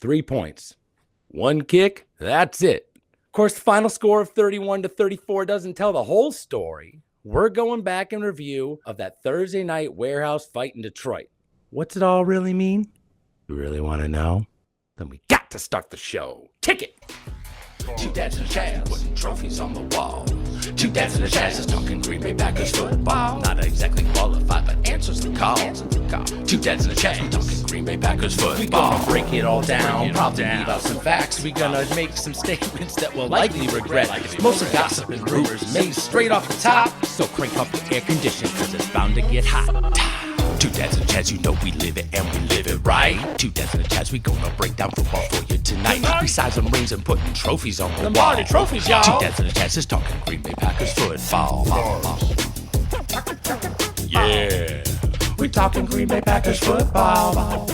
3 points. 1 kick, that's it. Of course, the final score of 31-34 doesn't tell the whole story. We're going back in review of that Thursday night warehouse fight in Detroit. What's it all really mean? You really want to know? Then we got to start the show. Kick it! Two dads and a Chaz putting trophies on the wall. Two dads and a Chaz is talking Green Bay Packers football. Not exactly qualified, but answers the call. Two dads and a Chaz talking Green Bay Packers football. We gonna break it all down, probably leave out some facts. We gonna make some statements that we'll likely regret. Mostly gossip and rumors made straight off the top. So crank up the air conditioning, cause it's bound to get hot. Two dads and a Chaz, you know we live it and we live it right. Two dads and a Chaz, we gonna break down football for you tonight. Besides them rings and putting trophies on the wall. Trophies, y'all. Two dads and a Chaz is talking Green Bay Packers football. Yeah, we're talking Green Bay Packers football.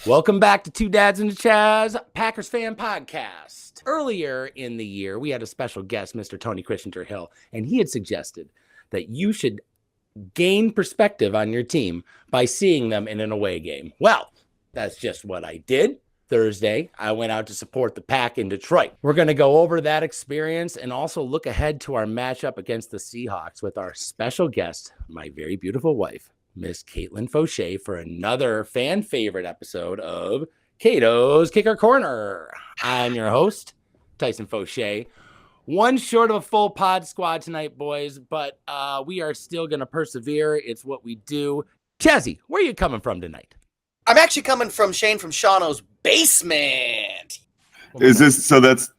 Welcome back to Two Dads and a Chaz, Packers fan podcast. Earlier in the year, we had a special guest, Mr. Tony Christinger Hill, and he had suggested that you should gain perspective on your team by seeing them in an away game. Well, that's just what I did. Thursday, I went out to support the Pack in Detroit. We're going to go over that experience and also look ahead to our matchup against the Seahawks with our special guest, my very beautiful wife, Miss Caito Foshay, for another fan favorite episode of Caito's Kicker Corner. I'm your host, Tyson Foshay. One short of a full pod squad tonight, boys, but we are still going to persevere. It's what we do. Chazzy, where are you coming from tonight? I'm actually coming from Shane from Shawno's basement. Is this so? This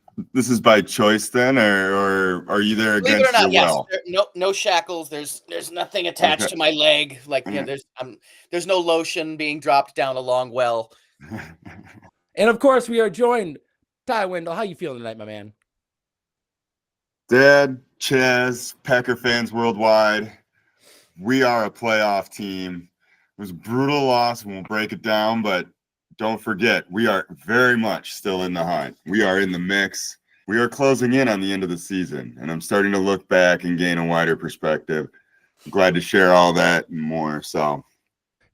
is by choice then, or are you there Believe against it or not, your yes. will? No shackles. There's nothing attached to my leg. Like there's no lotion being dropped down a long well. And of course, we are joined. Ty Wendell, how you feeling tonight, my man? Dad, Chaz, Packer fans worldwide, we are a playoff team. It was a brutal loss, and we'll break it down, but don't forget, we are very much still in the hunt. We are in the mix. We are closing in on the end of the season, and I'm starting to look back and gain a wider perspective. I'm glad to share all that and more. So,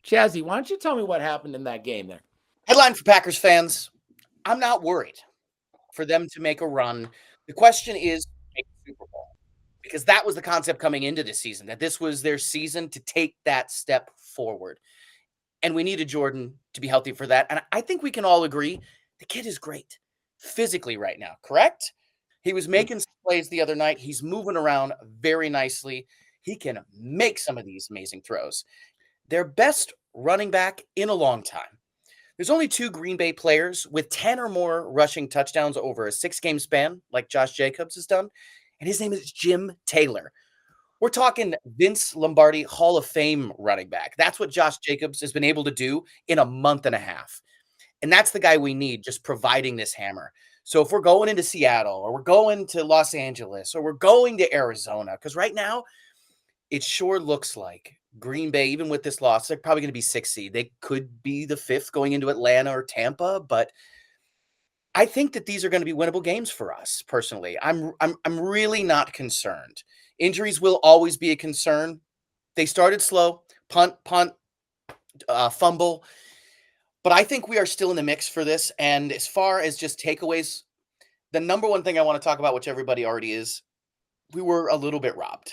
Chazzy, why don't you tell me what happened in that game there? Headline for Packers fans: I'm not worried for them to make a run. The question is, make the Super Bowl, because that was the concept coming into this season, that this was their season to take that step forward. And we needed Jordan to be healthy for that. And I think we can all agree the kid is great physically right now, correct? He was making some plays the other night. He's moving around very nicely. He can make some of these amazing throws. Their best running back in a long time. There's only 2 Green Bay players with 10 or more rushing touchdowns over a 6-game span, like Josh Jacobs has done. And his name is Jim Taylor. We're talking Vince Lombardi Hall of Fame running back. That's what Josh Jacobs has been able to do in a month and a half. And that's the guy we need, just providing this hammer. So if we're going into Seattle, or we're going to Los Angeles, or we're going to Arizona, because right now it sure looks like Green Bay, even with this loss, they're probably going to be 6th seed. They could be the 5th going into Atlanta or Tampa, but I think that these are going to be winnable games for us personally. I'm really not concerned. Injuries will always be a concern. They started slow, punt, fumble. But I think we are still in the mix for this. And as far as just takeaways, the number one thing I want to talk about, which everybody already is, we were a little bit robbed.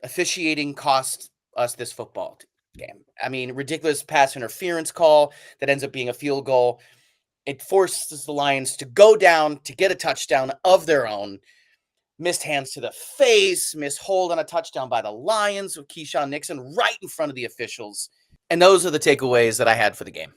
Officiating cost us this football game. I mean, ridiculous pass interference call that ends up being a field goal. It forces the Lions to go down to get a touchdown of their own. Missed hands to the face, missed hold on a touchdown by the Lions with Keyshawn Nixon right in front of the officials. And those are the takeaways that I had for the game.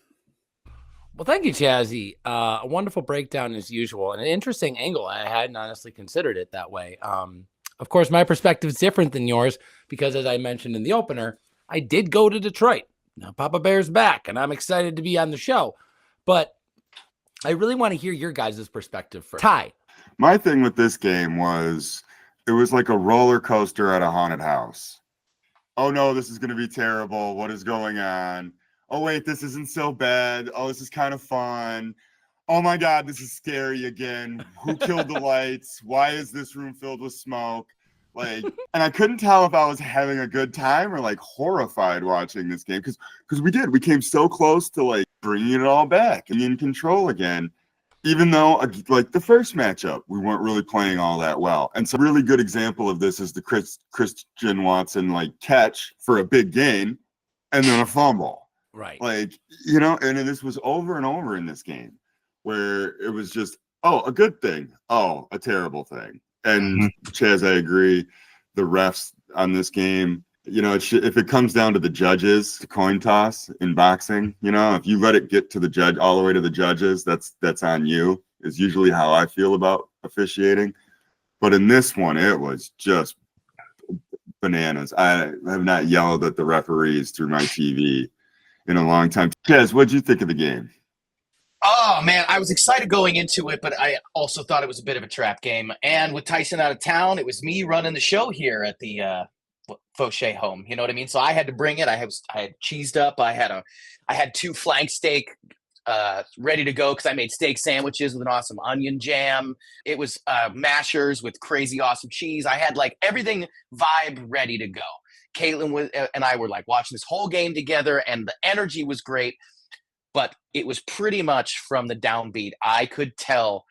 Well, thank you, Chazzy. A wonderful breakdown as usual, and an interesting angle. I hadn't honestly considered it that way. Of course, my perspective is different than yours because, as I mentioned in the opener, I did go to Detroit. Now, Papa Bear's back, and I'm excited to be on the show. But I really want to hear your guys' perspective first. Ty. my thing with this game was it was like a roller coaster at a haunted house. Oh no, this is going to be terrible. What is going on? Oh wait, this isn't so bad. Oh, this is kind of fun. Oh my God, this is scary again. Who killed the lights? Why is this room filled with smoke? Like, and I couldn't tell if I was having a good time or like horrified watching this game because we came so close to like bringing it all back and in control again. Even though, like the first matchup, we weren't really playing all that well. And so, a really good example of this is the Christian Watson like catch for a big gain, and then a fumble. Right. Like, you know, and this was over and over in this game, where it was just, oh, a good thing, oh, a terrible thing. And Chaz, I agree. The refs on this game, you know, if it comes down to the judges, the coin toss in boxing, you know, if you let it get to the judge, all the way to the judges, that's on you, is usually how I feel about officiating. But in this one, it was just bananas. I have not yelled at the referees through my TV in a long time. Chaz, what'd you think of the game? Oh, man, I was excited going into it, but I also thought it was a bit of a trap game. And with Tyson out of town, it was me running the show here at the Foshay home. You know what I mean? So I had to bring it. I had cheesed up. I had 2 flank steak ready to go because I made steak sandwiches with an awesome onion jam. It was mashers with crazy awesome cheese. I had like everything vibe ready to go. Caitlin and I were like watching this whole game together, and the energy was great. But it was pretty much from the downbeat. I could tell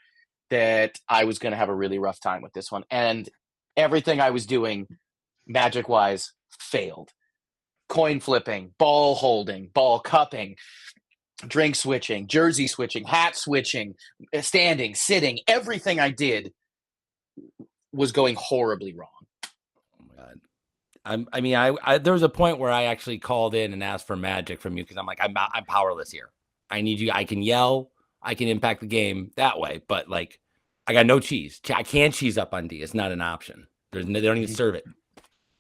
that I was going to have a really rough time with this one. And everything I was doing, magic-wise, failed. Coin flipping, ball holding, ball cupping, drink switching, jersey switching, hat switching, standing, sitting. Everything I did was going horribly wrong. Oh, my God. I there was a point where I actually called in and asked for magic from you because I'm like, I'm powerless here. I need you. I can yell. I can impact the game that way. But like, I got no cheese. I can't cheese up on D. It's not an option. They don't even serve it.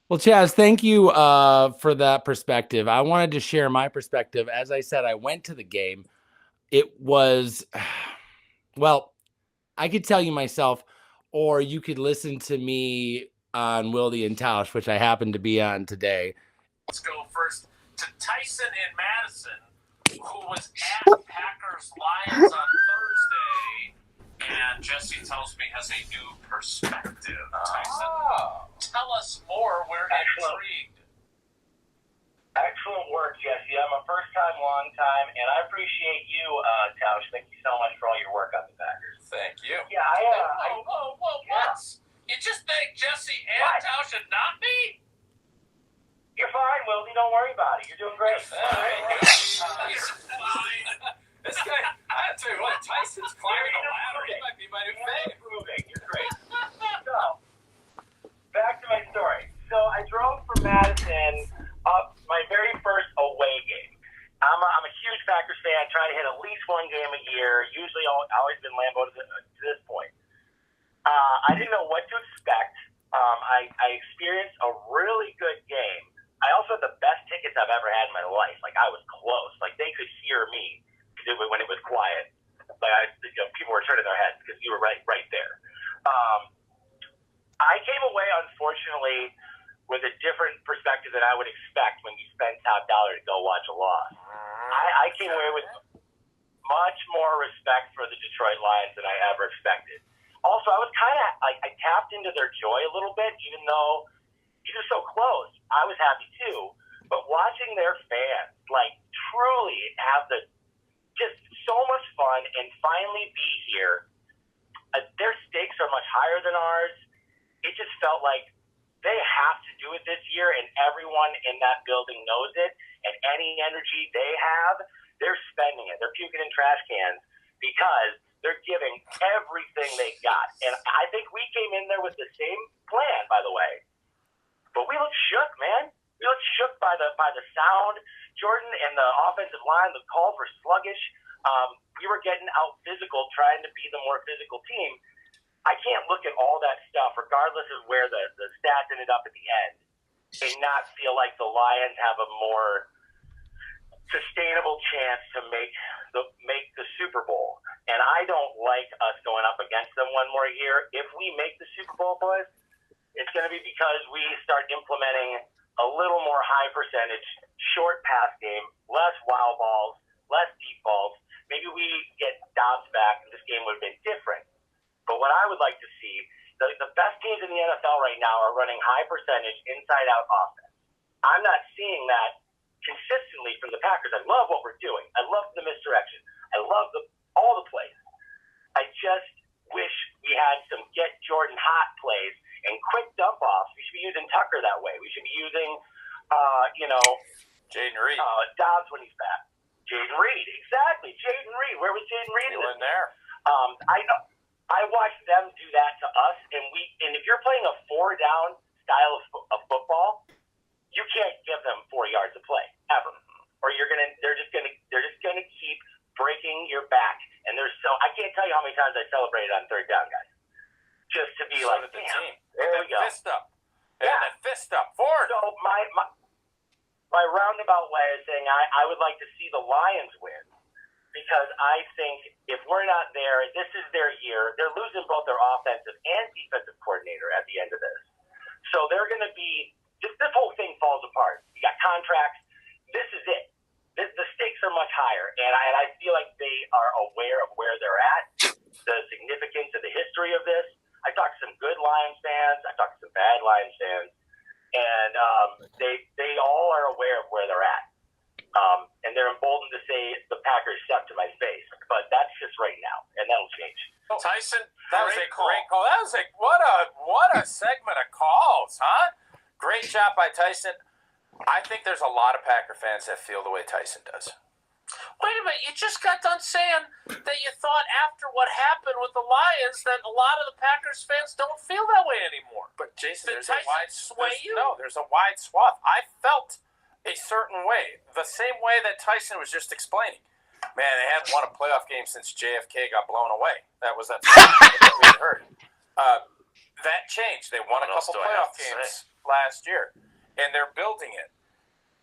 Well, Chaz, thank you for that perspective. I wanted to share my perspective. As I said, I went to the game. It was, well, I could tell you myself, or you could listen to me on Wildy and Tausch, which I happened to be on today. Let's go first to Tyson in Madison, who was at Packers Lions on Thursday, and Jesse tells me has a new perspective. Tyson, tell us more. We're intrigued. Excellent work, Jesse. I'm a first-time, long-time, and I appreciate you, Tausch. Thank you so much for all your work on the Packers. Thank you. Yeah, Whoa, what? You just thanked Jesse and Tausch and not me? You're fine, Wildy. Don't worry about it. You're doing great. He's fine. This guy, I tell you what, Tyson's climbing the ladder. He might be my new thing. Improving. You're great. So, back to my story. So, I drove from Madison up my very first away game. I'm a huge Packers fan. Try to hit at least one game a year. Usually, always been Lambeau to this point. I didn't know what to expect. I experienced a really good game. I also had the best tickets I've ever had in my life. Like, I was close. Like, they could hear me when it was quiet. Like, people were turning their heads because you were right there. I came away, unfortunately, with a different perspective than I would expect when you spend top dollar to go watch a loss. I came away with much more respect for the Detroit Lions than I ever expected. Also, I was kind of I tapped into their joy a little bit, even though he was so close. I was happy too. But watching their fans, like, truly have just so much fun and finally be here. Their stakes are much higher than ours. It just felt like they have to do it this year, and everyone in that building knows it. And any energy they have, they're spending it. They're puking in trash cans because they're giving everything they got. And I think we came in there with the same plan, by the way. But we looked shook, man. We looked shook by the sound. Jordan and the offensive line, the calls were sluggish. We were getting out physical, trying to be the more physical team. I can't look at all that stuff, regardless of where the stats ended up at the end, and not feel like the Lions have a more sustainable chance to make the Super Bowl. And I don't like us going up against them one more year. If we make the Super Bowl, boys, it's going to be because we start implementing a little more high percentage, short pass game, less wild balls, less deep balls. Maybe we get Dobbs back and this game would have been different. But what I would like to see, the best teams in the NFL right now are running high percentage inside-out offense. I'm not seeing that consistently from the Packers. I love what we're doing. I love the misdirection. I love all the plays. I just wish we had some get Jordan hot plays and quick dump offs. We should be using Tucker that way. We should be using, Jaden Reed. Dobbs when he's back. Jaden Reed, exactly. Jaden Reed. Where was Jaden Reed? He wasn't there. I watched them do that to us, and if you're playing a 4-down style of football, you can't give them 4 yards of play ever, or they're just gonna keep breaking your back. And I can't tell you how many times I celebrated on 3rd down, guys, just to be like, damn, there we go. Fist up. Yeah, that fist up forward. So my roundabout way is saying I would like to see the Lions win, because I think if we're not there, this is their year. They're losing both their offensive and defensive coordinator at the end of this. So they're going to be – this whole thing falls apart. You got contracts. This is it. The stakes are much higher, and I feel like they are aware of where they're at, the significance of the history of this. I talked to some good Lions fans. I talked to some bad Lions fans, and they all are aware of where they're at. And they're emboldened to say the Packers suck to my face, but that's just right now, and that'll change. Tyson, that was a great call. That was what a segment of calls, huh? Great job by Tyson. I think there's a lot of Packer fans that feel the way Tyson does. Wait a minute, you just got done saying that you thought after what happened with the Lions that a lot of the Packers fans don't feel that way anymore. But Jason, there's a wide swath. I felt a certain way, the same way that Tyson was just explaining. Man, they hadn't won a playoff game since JFK got blown away. That was that we had heard. That changed. They won a couple playoff games last year, and they're building it.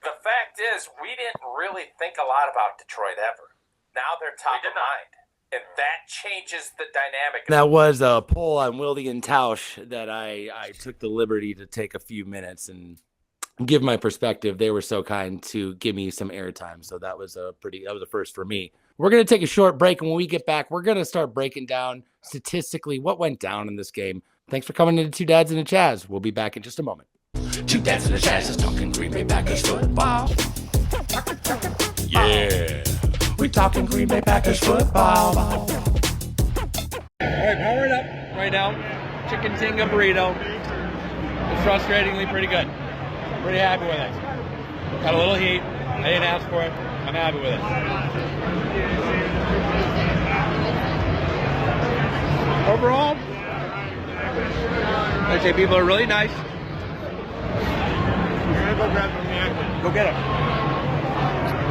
The fact is, we didn't really think a lot about Detroit ever. Now they're top of mind, and that changes the dynamic. That was a poll on Wildy and Tausch that I took the liberty to take a few minutes and give my perspective. They were so kind to give me some airtime, so that was a first for me. We're going to take a short break, and when we get back, we're going to start breaking down statistically what went down in this game. Thanks for coming into Two Dads and a Chaz. We'll be back in just a moment. Two Dads and a Chaz is talking Green Bay Packers football. Yeah, we're talking Green Bay Packers football. All right, powering up right now. Chicken tinga burrito. It's frustratingly pretty good. Pretty happy with it. Got a little heat. I didn't ask for it. I'm happy with it. Overall, I'd say people are really nice. Go get them.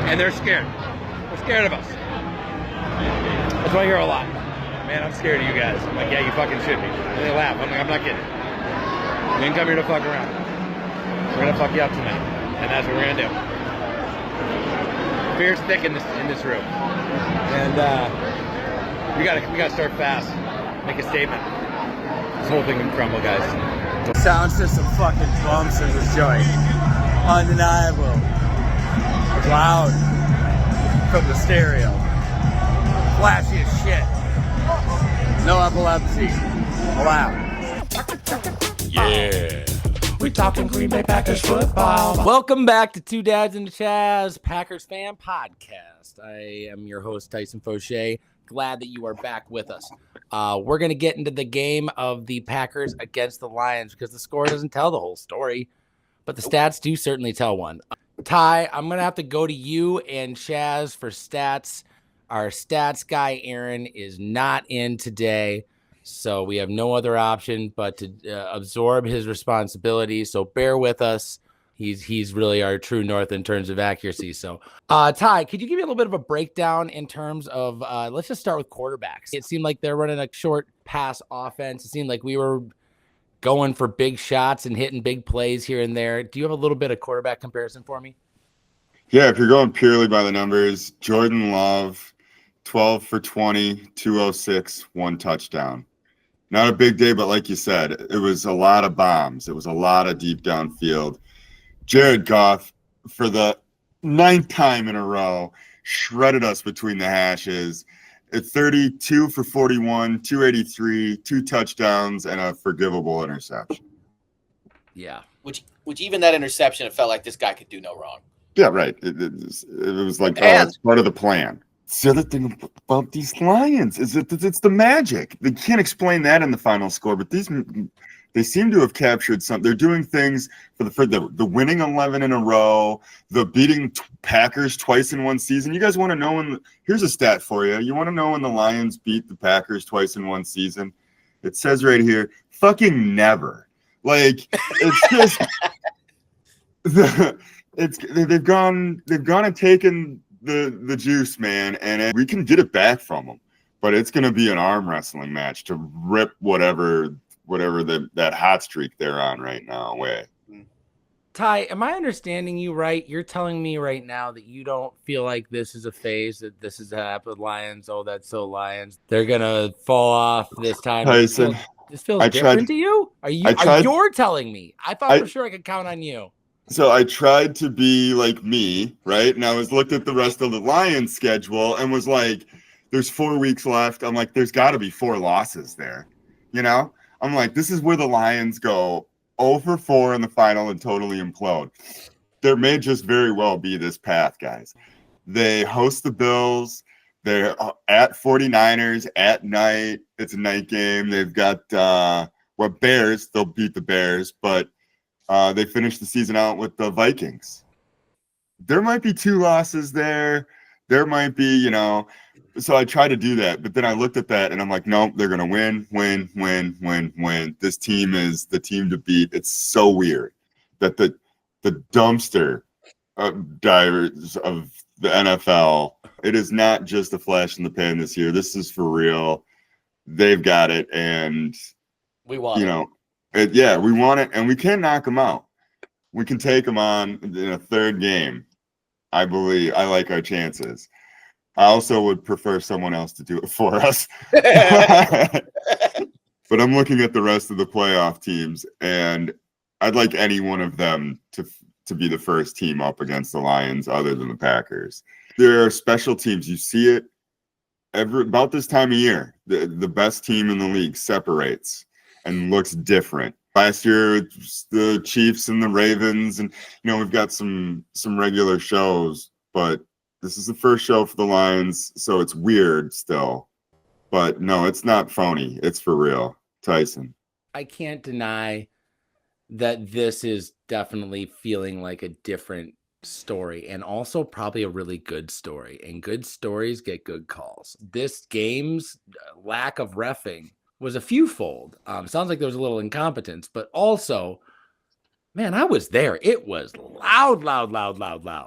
And they're scared. They're scared of us. That's what I hear a lot. Man, I'm scared of you guys. I'm like, yeah, you fucking should be. And they laugh. I'm like, I'm not kidding. You didn't come here to fuck around. We're gonna fuck you up tonight, and that's what we're gonna do. Fear's thick in this room, and we gotta start fast, make a statement. This whole thing can crumble, guys. Sound system fucking bumps in this joint. Undeniable. Loud from the stereo. Flashy as shit. No epilepsy. Allowed. Yeah, we're talking Green Bay Packers football. Welcome back to Two Dads and a Chaz, Packers Fan Podcast. I am your host, Tyson Foshay. Glad that you are back with us. We're going to get into the game of the Packers against the Lions because the score doesn't tell the whole story, but the stats do certainly tell one. Ty, I'm going to have to go to you and Chaz for stats. Our stats guy, Aaron, is not in today, so we have no other option but to absorb his responsibility. So bear with us. He's really our true north in terms of accuracy. So, Ty, could you give me a little bit of a breakdown in terms of, let's just start with quarterbacks. It seemed like they're running a short pass offense. It seemed like we were going for big shots and hitting big plays here and there. Do you have a little bit of quarterback comparison for me? Yeah, if you're going purely by the numbers, Jordan Love, 12 for 20, 206, 1 touchdown. Not a big day, but like you said, it was a lot of bombs. It was a lot of deep downfield. Jared Goff, for the 9th time in a row, shredded us between the hashes. At 32 for 41, 283, 2 touchdowns, and a forgivable interception. Yeah. Which even that interception, it felt like this guy could do no wrong. Yeah, right. It was like it's part of the plan. It's the other thing about these Lions is it's the magic. They can't explain that in the final score, but they seem to have captured something. They're doing things for the winning 11 in a row, the beating Packers twice in one season. You guys want to know here's a stat for you. You want to know when the Lions beat the Packers twice in one season? It says right here, fucking never. Like it's just they've gone and taken the juice, man, and we can get it back from them, but it's going to be an arm wrestling match to rip whatever that hot streak they're on right now away. Ty, am I understanding you right? You're telling me right now that you don't feel like this is a phase, that this is happened with Lions. Oh, that's so Lions. They're gonna fall off this time. Tyson, this feels different to you? You're telling me? I thought for sure I could count on you. So I tried to be like me, right? And I looked at the rest of the Lions schedule and was like, there's 4 weeks left. I'm like, there's got to be 4 losses there. You know? I'm like, this is where the Lions go 0-4 in the final and totally implode. There may just very well be this path, guys. They host the Bills. They're at 49ers at night. It's a night game. They've got Bears. They'll beat the Bears, but they finished the season out with the Vikings. There might be 2 losses there. There might be, so I tried to do that, but then I looked at that and I'm like, nope, they're going to win. This team is the team to beat. It's so weird that the dumpster divers of the NFL, it is not just a flash in the pan this year. This is for real. They've got it. And we want we want it, and we can knock them out. We can take them on in a third game. I believe I like our chances. I also would prefer someone else to do it for us. But I'm looking at the rest of the playoff teams, and I'd like any one of them to be the first team up against the Lions other than the Packers. There are special teams. You see it about this time of year. The best team in the league separates and looks different. Last year, it's the Chiefs and the Ravens, and we've got some regular shows, but this is the first show for the Lions, so it's weird still. But no, it's not phony. It's for real. Tyson. I can't deny that this is definitely feeling like a different story, and also probably a really good story. And good stories get good calls. This game's lack of reffing was a fewfold. Sounds like there was a little incompetence, but also, man, I was there. It was loud.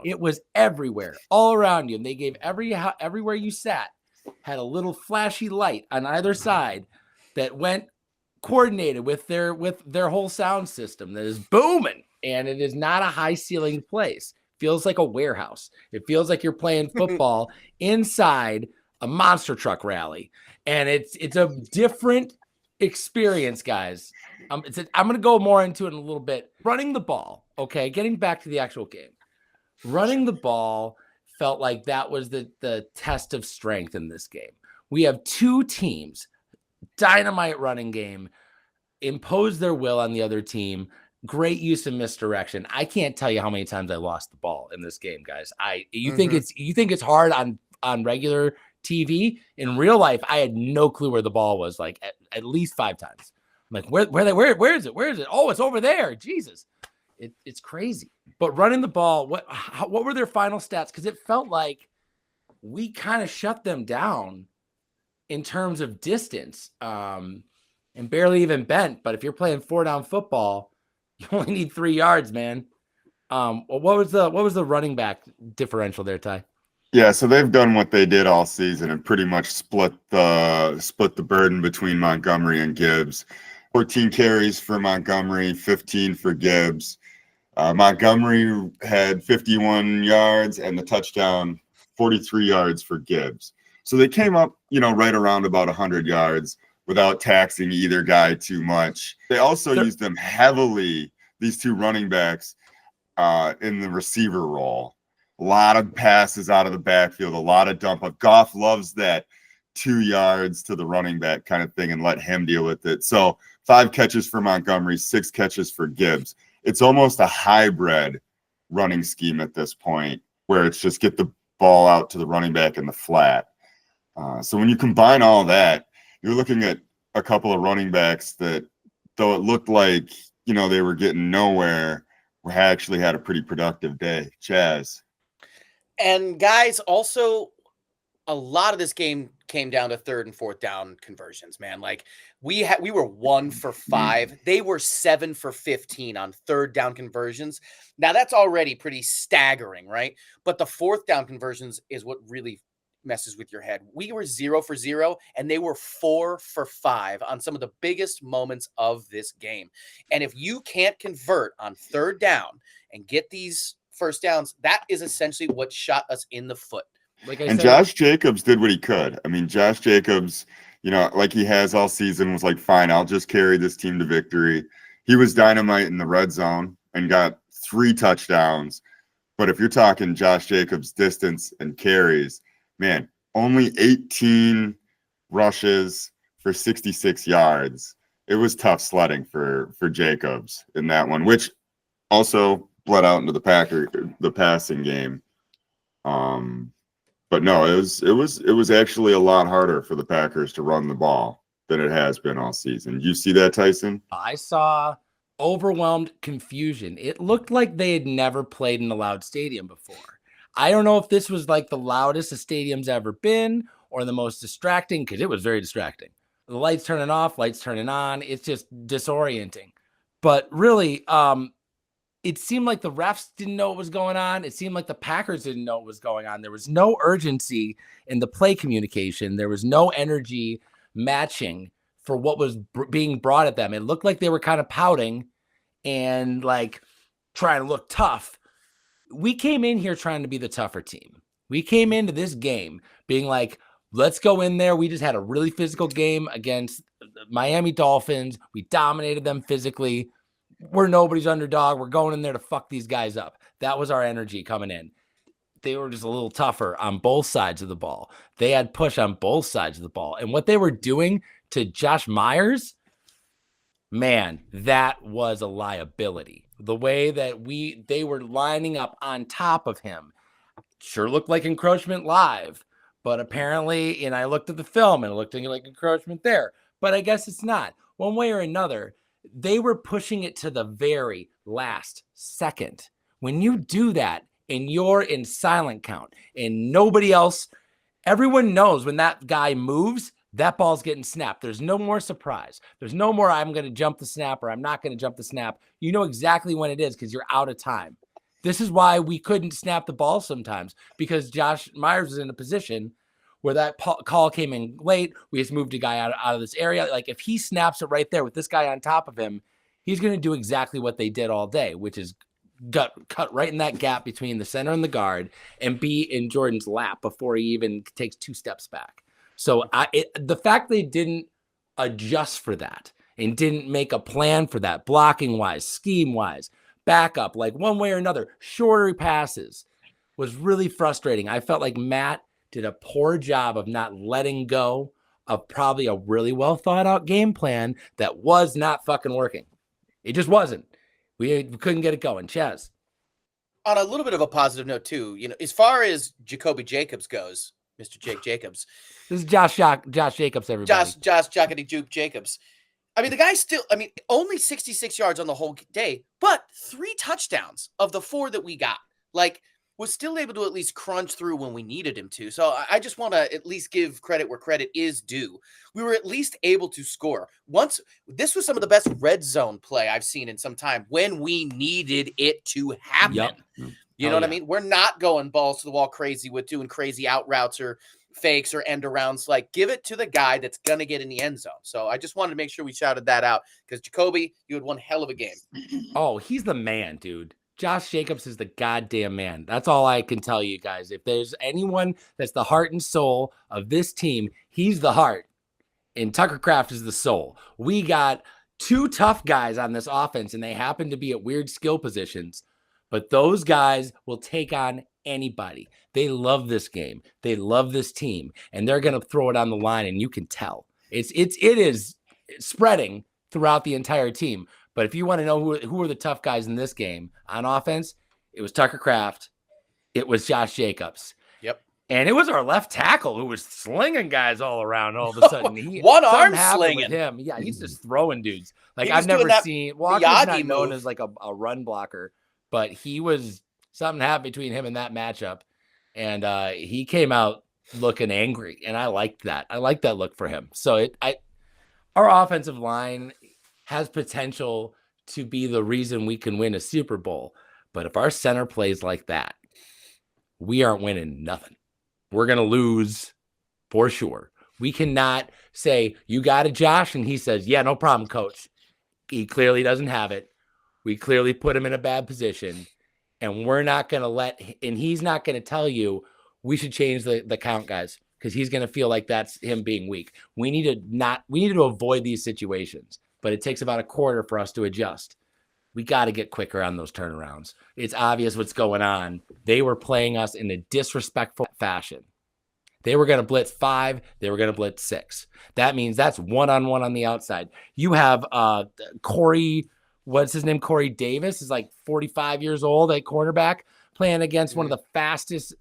It was everywhere, all around you. And they gave everywhere you sat had a little flashy light on either side that went coordinated with their whole sound system that is booming. And it is not a high ceilinged place. Feels like a warehouse. It feels like you're playing football inside a monster truck rally. And it's a different experience, guys. I'm going to go more into it in a little bit. Running the ball, okay, getting back to the actual game. Running the ball felt like that was the test of strength in this game. We have 2 teams, dynamite running game, impose their will on the other team. Great use of misdirection. I can't tell you how many times I lost the ball in this game, guys. You think it's hard on regular TV? In real life, I had no clue where the ball was, like at least 5 times. I'm like, where is it? Where is it? Oh, it's over there. Jesus. It's crazy. But running the ball, what were their final stats? Because it felt like we kind of shut them down in terms of distance, and barely even bent. But if you're playing 4-down football, you only need 3 yards, man. What was the running back differential there, Ty? Yeah, so they've done what they did all season and pretty much split the burden between Montgomery and Gibbs. 14 carries for Montgomery, 15 for Gibbs. Montgomery had 51 yards and the touchdown, 43 yards for Gibbs. So they came up, right around about 100 yards without taxing either guy too much. They also used them heavily, these 2 running backs, in the receiver role. A lot of passes out of the backfield, a lot of dump up. Goff loves that 2 yards to the running back kind of thing and let him deal with it. So 5 catches for Montgomery, 6 catches for Gibbs. It's almost a hybrid running scheme at this point where it's just get the ball out to the running back in the flat. So when you combine all that, you're looking at a couple of running backs that, though it looked like, they were getting nowhere, we actually had a pretty productive day. Chaz. And guys, also a lot of this game came down to 3rd and 4th down conversions, man. Like we were 1 for 5. They were 7 for 15 on 3rd down conversions. Now that's already pretty staggering, right? But the 4th down conversions is what really messes with your head. We were 0 for 0 and they were 4 for 5 on some of the biggest moments of this game. And if you can't convert on 3rd down and get these first downs, that is essentially what shot us in the foot. Like I and said, Josh Jacobs did what he could. I mean, Josh Jacobs, like he has all season, was like, fine, I'll just carry this team to victory. He was dynamite in the red zone and got 3 touchdowns. But if you're talking Josh Jacobs distance and carries, man, only 18 rushes for 66 yards. It was tough sledding for Jacobs in that one, which also bled out into the passing game. But no, it was actually a lot harder for the Packers to run the ball than it has been all season. You see that, Tyson? I saw overwhelmed confusion. It looked like they had never played in a loud stadium before. I don't know if this was like the loudest the stadium's ever been or the most distracting, because it was very distracting. The lights turning off, lights turning on. It's just disorienting. But really, it seemed like the refs didn't know what was going on. It seemed like the Packers didn't know what was going on. There was no urgency in the play communication. There was no energy matching for what was being brought at them. It looked like they were kind of pouting and like trying to look tough. We came in here trying to be the tougher team. We came into this game being like, let's go in there. We just had a really physical game against the Miami Dolphins. We dominated them physically. We're nobody's underdog. We're going in there to fuck these guys up. That was our energy coming in. They were just a little tougher on both sides of the ball. They had push on both sides of the ball. And what they were doing to Josh Myers, man, that was a liability. The way that they were lining up on top of him sure looked like encroachment live, but apparently, and I looked at the film and it looked like encroachment there, but I guess it's not. One way or another, they were pushing it to the very last second. When you do that and you're in silent count and nobody else, everyone knows when that guy moves, that ball's getting snapped. There's no more surprise. There's no more I'm going to jump the snap or I'm not going to jump the snap. You know exactly when it is because you're out of time. This is why we couldn't snap the ball sometimes, because Josh Myers was in a position where that call came in late. We just moved a guy out of this area. Like if he snaps it right there with this guy on top of him, he's going to do exactly what they did all day, which is cut right in that gap between the center and the guard and be in Jordan's lap before he even takes 2 steps back. So the fact they didn't adjust for that and didn't make a plan for that, blocking wise, scheme wise, backup, like one way or another, shorter passes, was really frustrating. I felt like Matt did a poor job of not letting go of probably a really well thought out game plan that was not fucking working. It just wasn't. We couldn't get it going. Chaz. On a little bit of a positive note too, as far as Jacoby Jacobs goes, Mr. Jake Jacobs. This is Josh Jacobs, everybody. Josh Jockety Juke Jacobs. I mean, the guy still, only 66 yards on the whole day, but 3 touchdowns of the 4 that we got. Like, was still able to at least crunch through when we needed him to. So I just want to at least give credit where credit is due. We were at least able to score. This was some of the best red zone play I've seen in some time when we needed it to happen. Yep. You know what I mean? We're not going balls to the wall crazy with doing crazy out routes or fakes or end arounds. Like, give it to the guy that's going to get in the end zone. So I just wanted to make sure we shouted that out because Jacoby, you had one hell of a game. Oh, he's the man, dude. Josh Jacobs is the goddamn man. That's all I can tell you guys. If there's anyone that's the heart and soul of this team, he's the heart. And Tucker Kraft is the soul. We got 2 tough guys on this offense, and they happen to be at weird skill positions. But those guys will take on anybody. They love this game. They love this team. And they're going to throw it on the line, and you can tell. It is spreading throughout the entire team. But if you want to know who were the tough guys in this game on offense, it was Tucker Kraft. It was Josh Jacobs. Yep. And it was our left tackle who was slinging guys all around all of a sudden. One arm something happened slinging. with him. Yeah, he's just throwing dudes. Like, He was I've never doing that seen Walker's not Miyagi known move. as like a run blocker, but he was something happened between him and that matchup. And he came out looking angry, and I liked that. I liked that look for him. So our offensive line has potential to be the reason we can win a Super Bowl. But if our center plays like that, we aren't winning nothing. We're going to lose for sure. We cannot say, you got it, Josh? And he says, yeah, no problem, coach. He clearly doesn't have it. We clearly put him in a bad position. And we're not going to and he's not going to tell you we should change the count, guys, because he's going to feel like that's him being weak. We need to avoid these situations, but it takes about a quarter for us to adjust. We got to get quicker on those turnarounds. It's obvious what's going on. They were playing us in a disrespectful fashion. They were going to blitz 5. They were going to blitz 6. That means that's one-on-one on the outside. You have Corey, what's his name? Corey Davis is like 45 years old at cornerback, playing against one of the fastest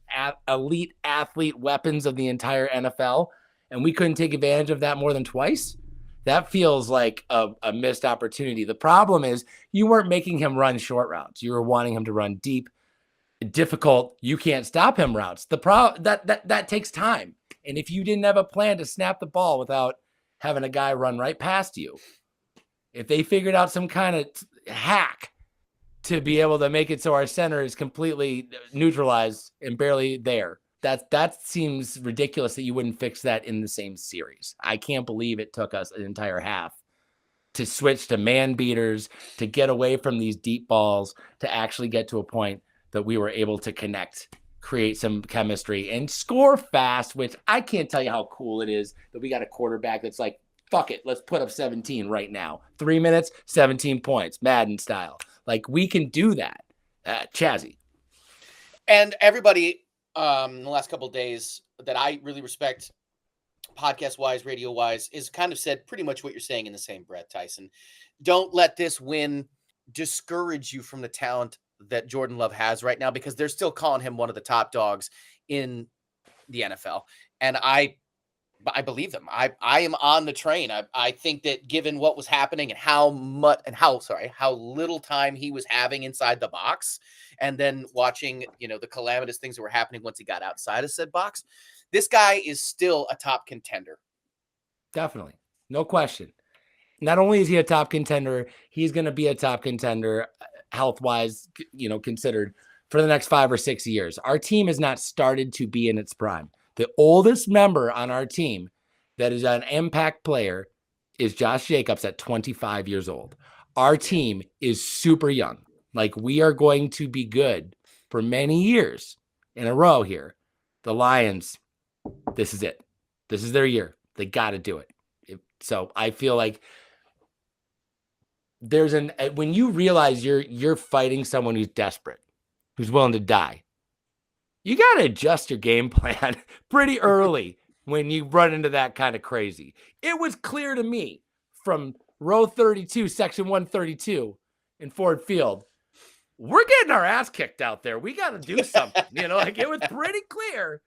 elite athlete weapons of the entire NFL. And we couldn't take advantage of that more than twice. That feels like a missed opportunity. The problem is you weren't making him run short routes. You were wanting him to run deep, difficult. You can't stop him routes. The problem that takes time. And if you didn't have a plan to snap the ball without having a guy run right past you, if they figured out some kind of hack to be able to make it so our center is completely neutralized and barely there, that seems ridiculous that you wouldn't fix that in the same series. I can't believe it took us an entire half to switch to man beaters, to get away from these deep balls, to actually get to a point that we were able to connect, create some chemistry, and score fast, which I can't tell you how cool it is that we got a quarterback that's like, fuck it, let's put up 17 right now. 3 minutes, 17 points, Madden style. Like, we can do that. Chazzy. And everybody in the last couple of days that I really respect, podcast-wise, radio-wise, is kind of said pretty much what you're saying in the same breath, Tyson. Don't let this win discourage you from the talent that Jordan Love has right now, because they're still calling him one of the top dogs in the NFL. And I believe them. I am on the train. I think that given what was happening and how little time he was having inside the box, and then watching, the calamitous things that were happening once he got outside of said box, this guy is still a top contender. Definitely. No question. Not only is he a top contender, he's going to be a top contender health-wise, considered for the next 5 or 6 years. Our team has not started to be in its prime. The oldest member on our team that is an impact player is Josh Jacobs at 25 years old. Our team is super young. Like, we are going to be good for many years in a row here. The Lions, this is it. This is their year. They got to do it. So I feel like when you realize you're fighting someone who's desperate, who's willing to die, you got to adjust your game plan pretty early when you run into that kind of crazy. It was clear to me from row 32, section 132 in Ford Field, we're getting our ass kicked out there. We got to do something. It was pretty clear.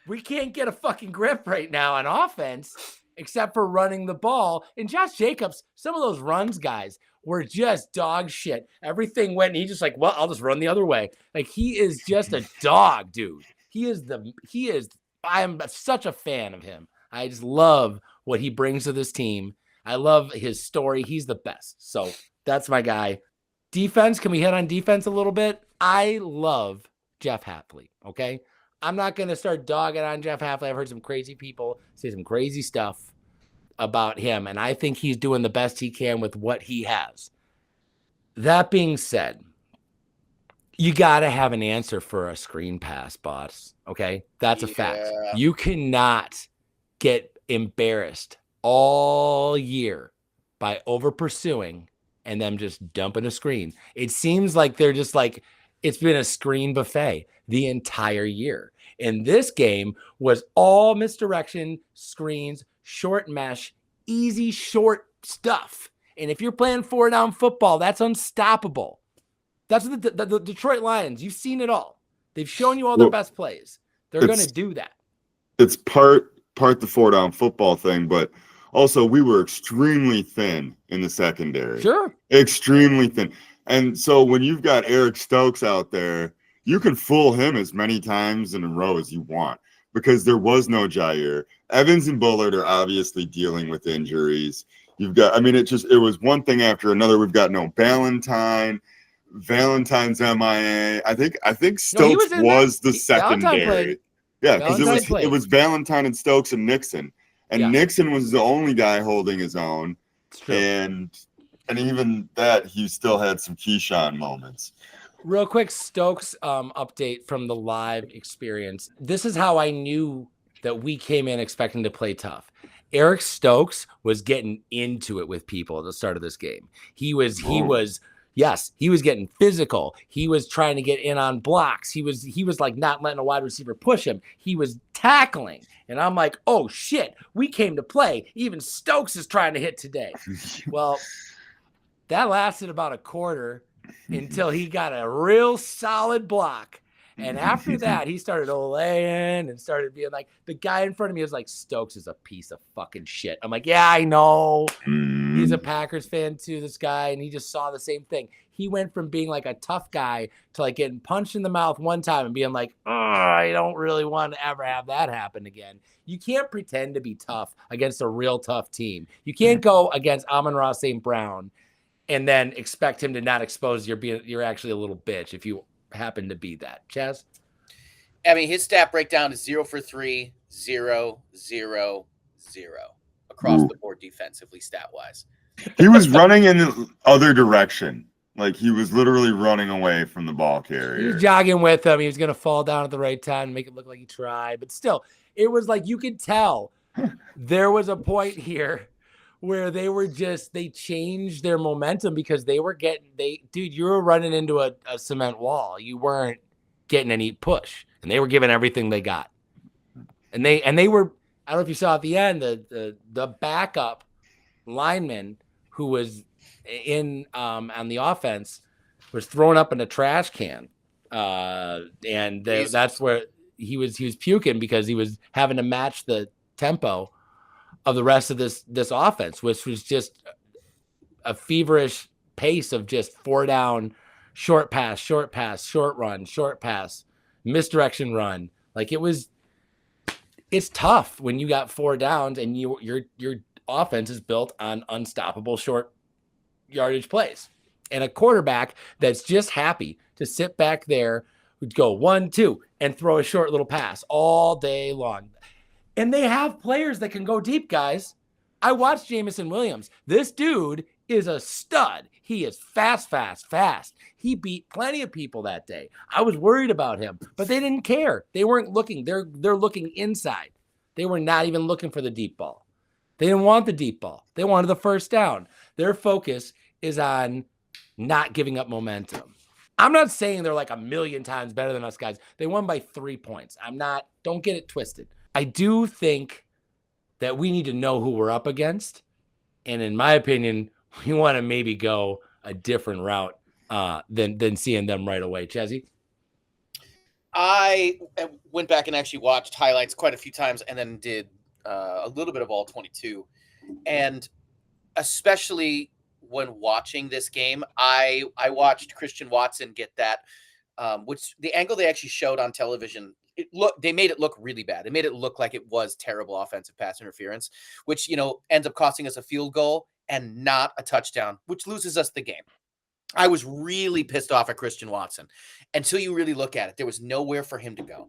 We can't get a fucking grip right now on offense except for running the ball. And Josh Jacobs, some of those runs, guys, were just dog shit. Everything went, and he just like, well, I'll just run the other way. Like, he is just a dog, dude. I am such a fan of him. I just love what he brings to this team. I love his story. He's the best. So that's my guy. Defense, can we hit on defense a little bit? I love Jeff Hafley, okay? I'm not going to start dogging on Jeff Hafley. I've heard some crazy people say some crazy stuff about him, and I think he's doing the best he can with what he has. That being said, you got to have an answer for a screen pass, boss, okay? That's a fact. You cannot get embarrassed all year by over pursuing and them just dumping a screen. It seems like they're just like, it's been a screen buffet the entire year. And this game was all misdirection, screens, short mesh, easy short stuff. And if you're playing 4-down football, that's unstoppable. That's what the Detroit Lions, you've seen it all. They've shown you all their best plays. They're going to do that. It's part the 4-down football thing, but also we were extremely thin in the secondary. Sure. Extremely thin. And so when you've got Eric Stokes out there, you can fool him as many times in a row as you want because there was no Jair. Evans and Bullard are obviously dealing with injuries. You've got, I mean, it was one thing after another. We've got no Valentine. Valentine's MIA. I think Stokes was the secondary. Yeah, because it was Valentine and Stokes and Nixon. And Nixon was the only guy holding his own. And even that, he still had some Keyshawn moments. Real quick, Stokes update from the live experience. This is how I knew that we came in expecting to play tough. Eric Stokes was getting into it with people at the start of this game. He was getting physical. He was trying to get in on blocks. He was like not letting a wide receiver push him. He was tackling. And I'm like, oh shit, we came to play. Even Stokes is trying to hit today. Well, that lasted about a quarter until he got a real solid block. And after that, he started laying and started being like, the guy in front of me was like, Stokes is a piece of fucking shit. I'm like, yeah, I know. He's a Packers fan too, this guy. And he just saw the same thing. He went from being like a tough guy to like getting punched in the mouth one time and being like, oh, I don't really want to ever have that happen again. You can't pretend to be tough against a real tough team. You can't go against Amon-Ra St. Brown and then expect him to not expose you're actually a little bitch if you happen to be that. Chaz? I mean, his stat breakdown is 0 for 3, 0, 0, 0 across the board defensively, stat wise. He was running in the other direction. Like he was literally running away from the ball carrier. He was jogging with him. He was going to fall down at the right time and make it look like he tried. But still, it was like you could tell there was a point here where they changed their momentum because you were running into a cement wall. You weren't getting any push, and they were giving everything they got. And they were, I don't know if you saw at the end, the backup lineman who was in on the offense was thrown up in a trash can. That's where he was puking because he was having to match the tempo of the rest of this offense, which was just a feverish pace of just 4-down, short pass, short run, short pass, misdirection run. Like it's tough when you got 4 downs and your offense is built on unstoppable short yardage plays. And a quarterback that's just happy to sit back there, would go 1, 2, and throw a short little pass all day long. And they have players that can go deep, guys. I watched Jamison Williams. This dude is a stud. He is fast. He beat plenty of people that day. I was worried about him, but they didn't care. They weren't looking. They're looking inside. They were not even looking for the deep ball. They didn't want the deep ball. They wanted the first down. Their focus is on not giving up momentum. I'm not saying they're like a million times better than us guys. They won by 3 points. Don't get it twisted. I do think that we need to know who we're up against. And in my opinion, we want to maybe go a different route than seeing them right away. Chezzy? I went back and actually watched highlights quite a few times and then did a little bit of all 22. And especially when watching this game, I watched Christian Watson get that, which the angle they actually showed on television, they made it look really bad. They made it look like it was terrible offensive pass interference, which, ends up costing us a field goal and not a touchdown, which loses us the game. I was really pissed off at Christian Watson until you really look at it. There was nowhere for him to go.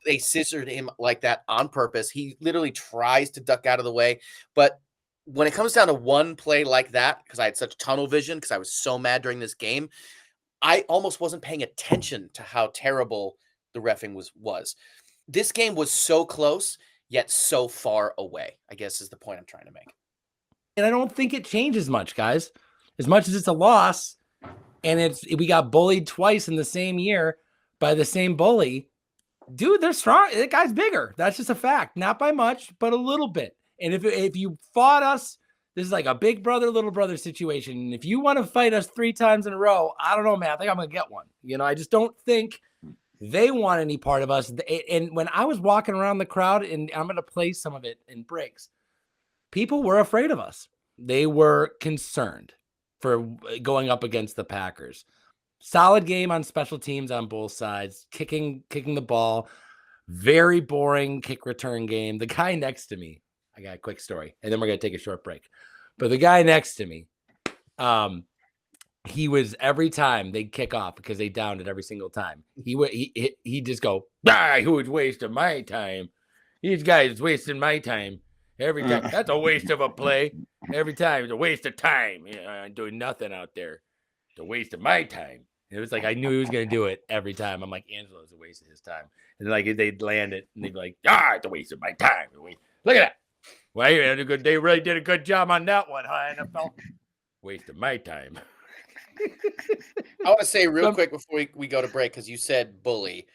They scissored him like that on purpose. He literally tries to duck out of the way. But when it comes down to one play like that, because I had such tunnel vision, because I was so mad during this game, I almost wasn't paying attention to how terrible the reffing was. This game was so close, yet so far away, I guess is the point I'm trying to make. And I don't think it changes much, guys. As much as it's a loss, and we got bullied twice in the same year by the same bully. Dude, they're strong. That guy's bigger. That's just a fact. Not by much, but a little bit. And if you fought us This is like a big brother, little brother situation. And if you want to fight us 3 times in a row, I don't know, man. I think I'm going to get one. I just don't think they want any part of us. And when I was walking around the crowd, and I'm going to play some of it in breaks, people were afraid of us. They were concerned for going up against the Packers. Solid game on special teams on both sides, kicking the ball. Very boring kick return game. The guy next to me, I got a quick story, and then we're going to take a short break. But the guy next to me, he was, every time they'd kick off, because they downed it every single time, he'd just go, who was wasting my time? These guys wasting my time every time. That's a waste of a play. Every time it's a waste of time. I'm doing nothing out there. It's a waste of my time. It was like I knew he was going to do it every time. I'm like, Angelo's a waste of his time. And like they'd land it, and they'd be like, it's a waste of my time. Look at that. Well, they really did a good job on that one, huh, NFL? Waste of my time. I want to say real quick before we go to break, because you said bully.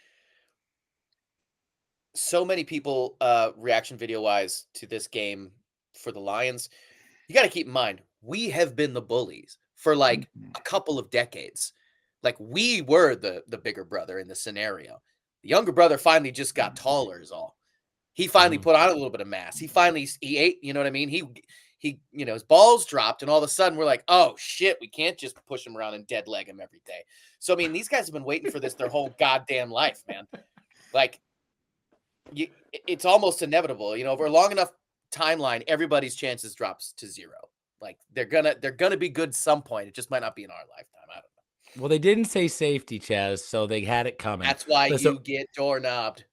So many people, reaction video-wise, to this game for the Lions, you got to keep in mind, we have been the bullies for like a couple of decades. Like, we were the bigger brother in the scenario. The younger brother finally just got taller is all. He finally put on a little bit of mass. He ate, you know what I mean? He his balls dropped, and all of a sudden we're like, oh shit, we can't just push him around and dead leg him every day. So, I mean, these guys have been waiting for this their whole goddamn life, man. Like, it's almost inevitable. Over a long enough timeline, everybody's chances drops to 0. Like, they're gonna be good some point. It just might not be in our lifetime. I don't know. Well, they didn't say safety, Chaz, so they had it coming. That's why you get doorknobbed.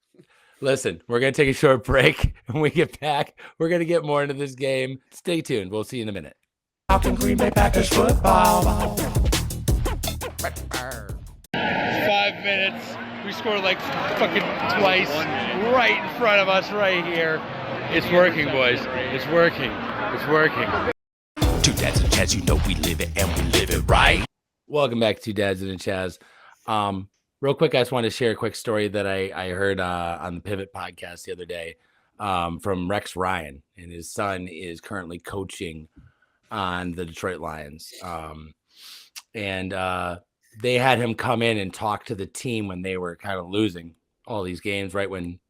Listen, we're going to take a short break. When we get back, we're going to get more into this game. Stay tuned. We'll see you in a minute. Talking Green Bay Packers football. 5 minutes. We scored like fucking twice right in front of us right here. It's working, boys. It's working. It's working. 2 dads and a Chaz, we live it and we live it right. Welcome back to 2 Dads and a Chaz. Real quick, I just wanted to share a quick story that I heard on the Pivot podcast the other day from Rex Ryan, and his son is currently coaching on the Detroit Lions. And they had him come in and talk to the team when they were kind of losing all these games, right when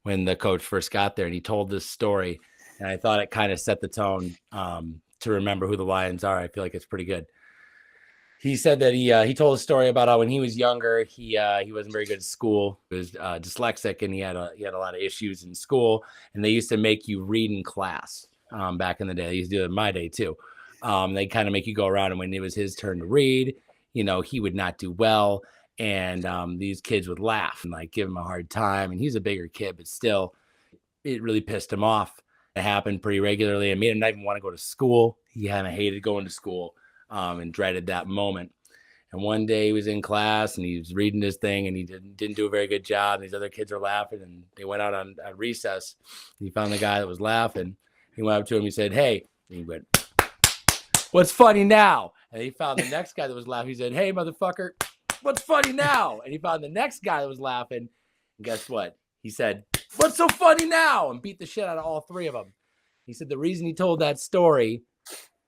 the coach first got there. And he told this story, and I thought it kind of set the tone to remember who the Lions are. I feel like it's pretty good. He said that he told a story about how when he was younger, he wasn't very good at school. He was dyslexic, and he had a lot of issues in school. And they used to make you read in class back in the day. They used to do it in my day too. They kind of make you go around, and when it was his turn to read, he would not do well, and these kids would laugh and like give him a hard time. And he's a bigger kid, but still, it really pissed him off. It happened pretty regularly, and made him not even want to go to school. He kind of hated going to school. And dreaded that moment. And one day he was in class and he was reading this thing, and he didn't do a very good job. And these other kids are laughing, and they went out on recess. He found the guy that was laughing. He went up to him. He said, "Hey," and he went, "What's funny now?" And he found the next guy that was laughing. He said, "Hey, motherfucker, what's funny now?" And he found the next guy that was laughing. And guess what? He said, "What's so funny now?" And beat the shit out of all 3 of them. He said the reason he told that story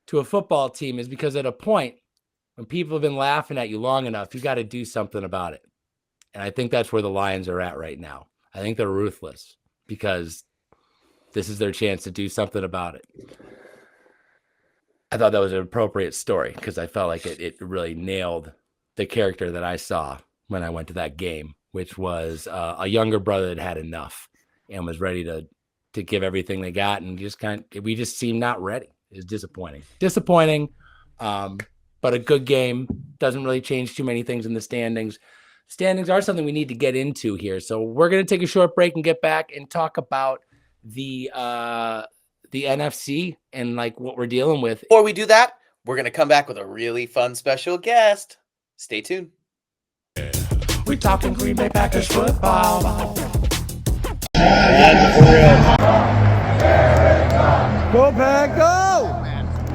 to a football team is because at a point when people have been laughing at you long enough, you got to do something about it. And I think that's where the Lions are at right now. I think they're ruthless because this is their chance to do something about it. I thought that was an appropriate story because I felt like it really nailed the character that I saw when I went to that game, which was a younger brother that had enough and was ready to give everything they got. And we just seemed not ready. Is disappointing, but a good game. Doesn't really change too many things in the standings. Standings are something we need to get into here, so we're going to take a short break and get back and talk about the NFC and like what we're dealing with. Before we do that, we're going to come back with a really fun special guest. Stay tuned. We're talking Green Bay Packers football. That's for real. Go Pack, go!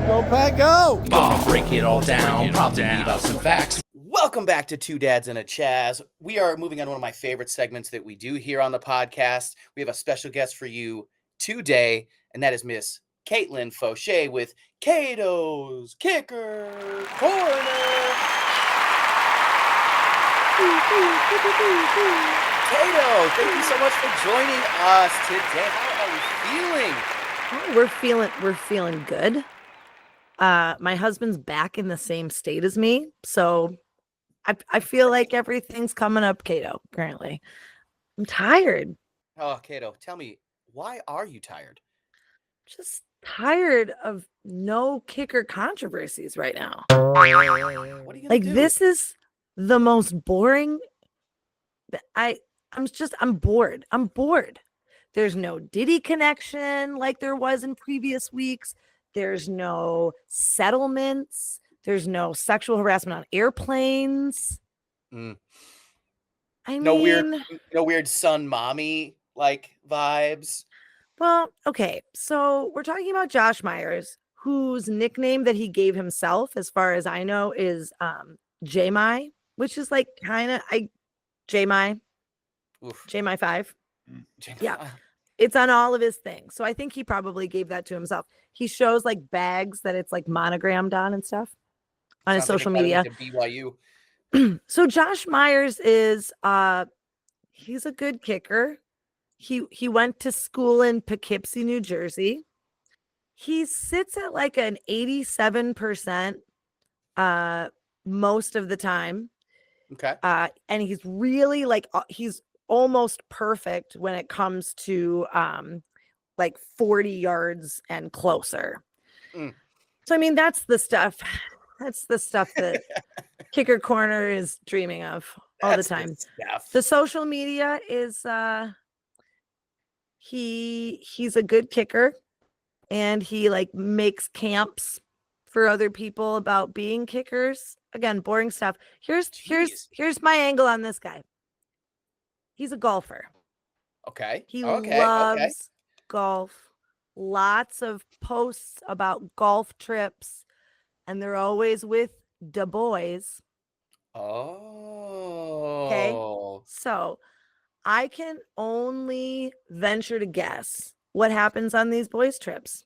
Go Pack, go! Ball, break it all down. Probably leave out some facts. Welcome back to 2 Dads and a Chaz. We are moving on to one of my favorite segments that we do here on the podcast. We have a special guest for you today, and that is Miss Caito Foshay with Caito's Kicker Corner. Caito, thank you so much for joining us today. How are we feeling? Oh, we're feeling good. My husband's back in the same state as me, so I feel like everything's coming up, Caito, currently. I'm tired. Oh, Caito, tell me, why are you tired? Just tired of no kicker controversies right now. What are you gonna Like do? this is the most boring. I'm bored. I'm bored. There's no Diddy connection like there was in previous weeks. There's no settlements. There's no sexual harassment on airplanes. Mm. I No mean, weird son mommy like vibes. well, okay. So we're talking about Josh Myers, whose nickname that he gave himself, as far as I know, is J-My, which is like kind of J-My, Oof. J-My 5. J-My. Yeah. It's on all of his things. So I think he probably gave that to himself. He shows like bags that it's like monogrammed on and stuff on his Sounds like social a guy that media. went to BYU. So Josh Myers is he's a good kicker. He went to school in Poughkeepsie, New Jersey. He sits at like an 87% most of the time. Okay. And he's really like he's almost perfect when it comes to like 40 yards and closer. Mm. So I mean that's the stuff that Kicker Corner is dreaming of all That's the time. good stuff. The social media is he's a good kicker, and he like makes camps for other people about being kickers. Again, boring stuff. Here's my angle on this guy. He's a golfer. Okay. He Okay. loves golf. Lots of posts about golf trips, and they're always with the boys. Oh. So I can only venture to guess what happens on these boys' trips.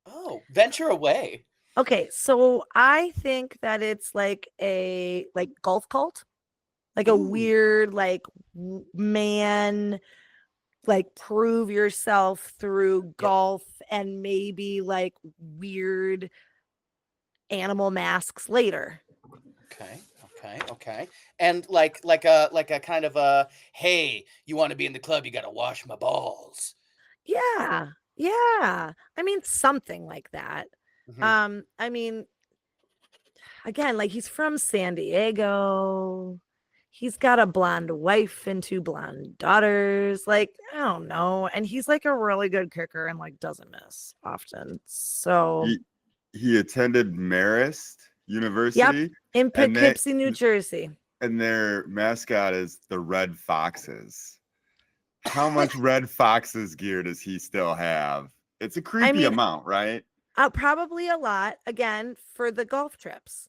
Oh, venture away. Okay, so I think that it's like a golf cult, like a Ooh. weird man, like prove yourself through golf and maybe like weird animal masks later. Okay. And like a kind of a, hey, you want to be in the club, you got to wash my balls. Yeah. I mean, something like that. Mhm. I mean, again, like he's from San Diego. He's got a blonde wife and 2 blonde daughters. Like, I don't know. And he's like a really good kicker and like doesn't miss often. So he attended Marist University. In Poughkeepsie, New Jersey. And their mascot is the Red Foxes. How much Red Foxes gear does he still have? It's a creepy amount, right? Probably a lot, again, for the golf trips.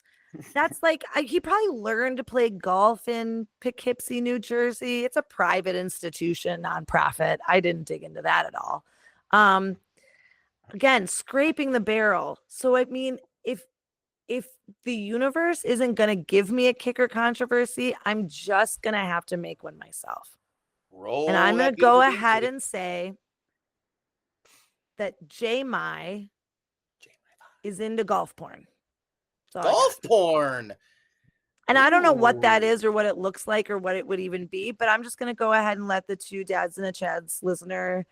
That's like, he probably learned to play golf in Poughkeepsie, New Jersey. It's a private institution, nonprofit. I didn't dig into that at all. Again, scraping the barrel. So, I mean, if the universe isn't going to give me a kicker controversy, I'm just going to have to make one myself. And I'm going to go ahead and say that J-My is into golf porn. Golf porn. And I don't know what that is or what it looks like or what it would even be, but I'm just going to go ahead and let the 2 dads and a Chads listener,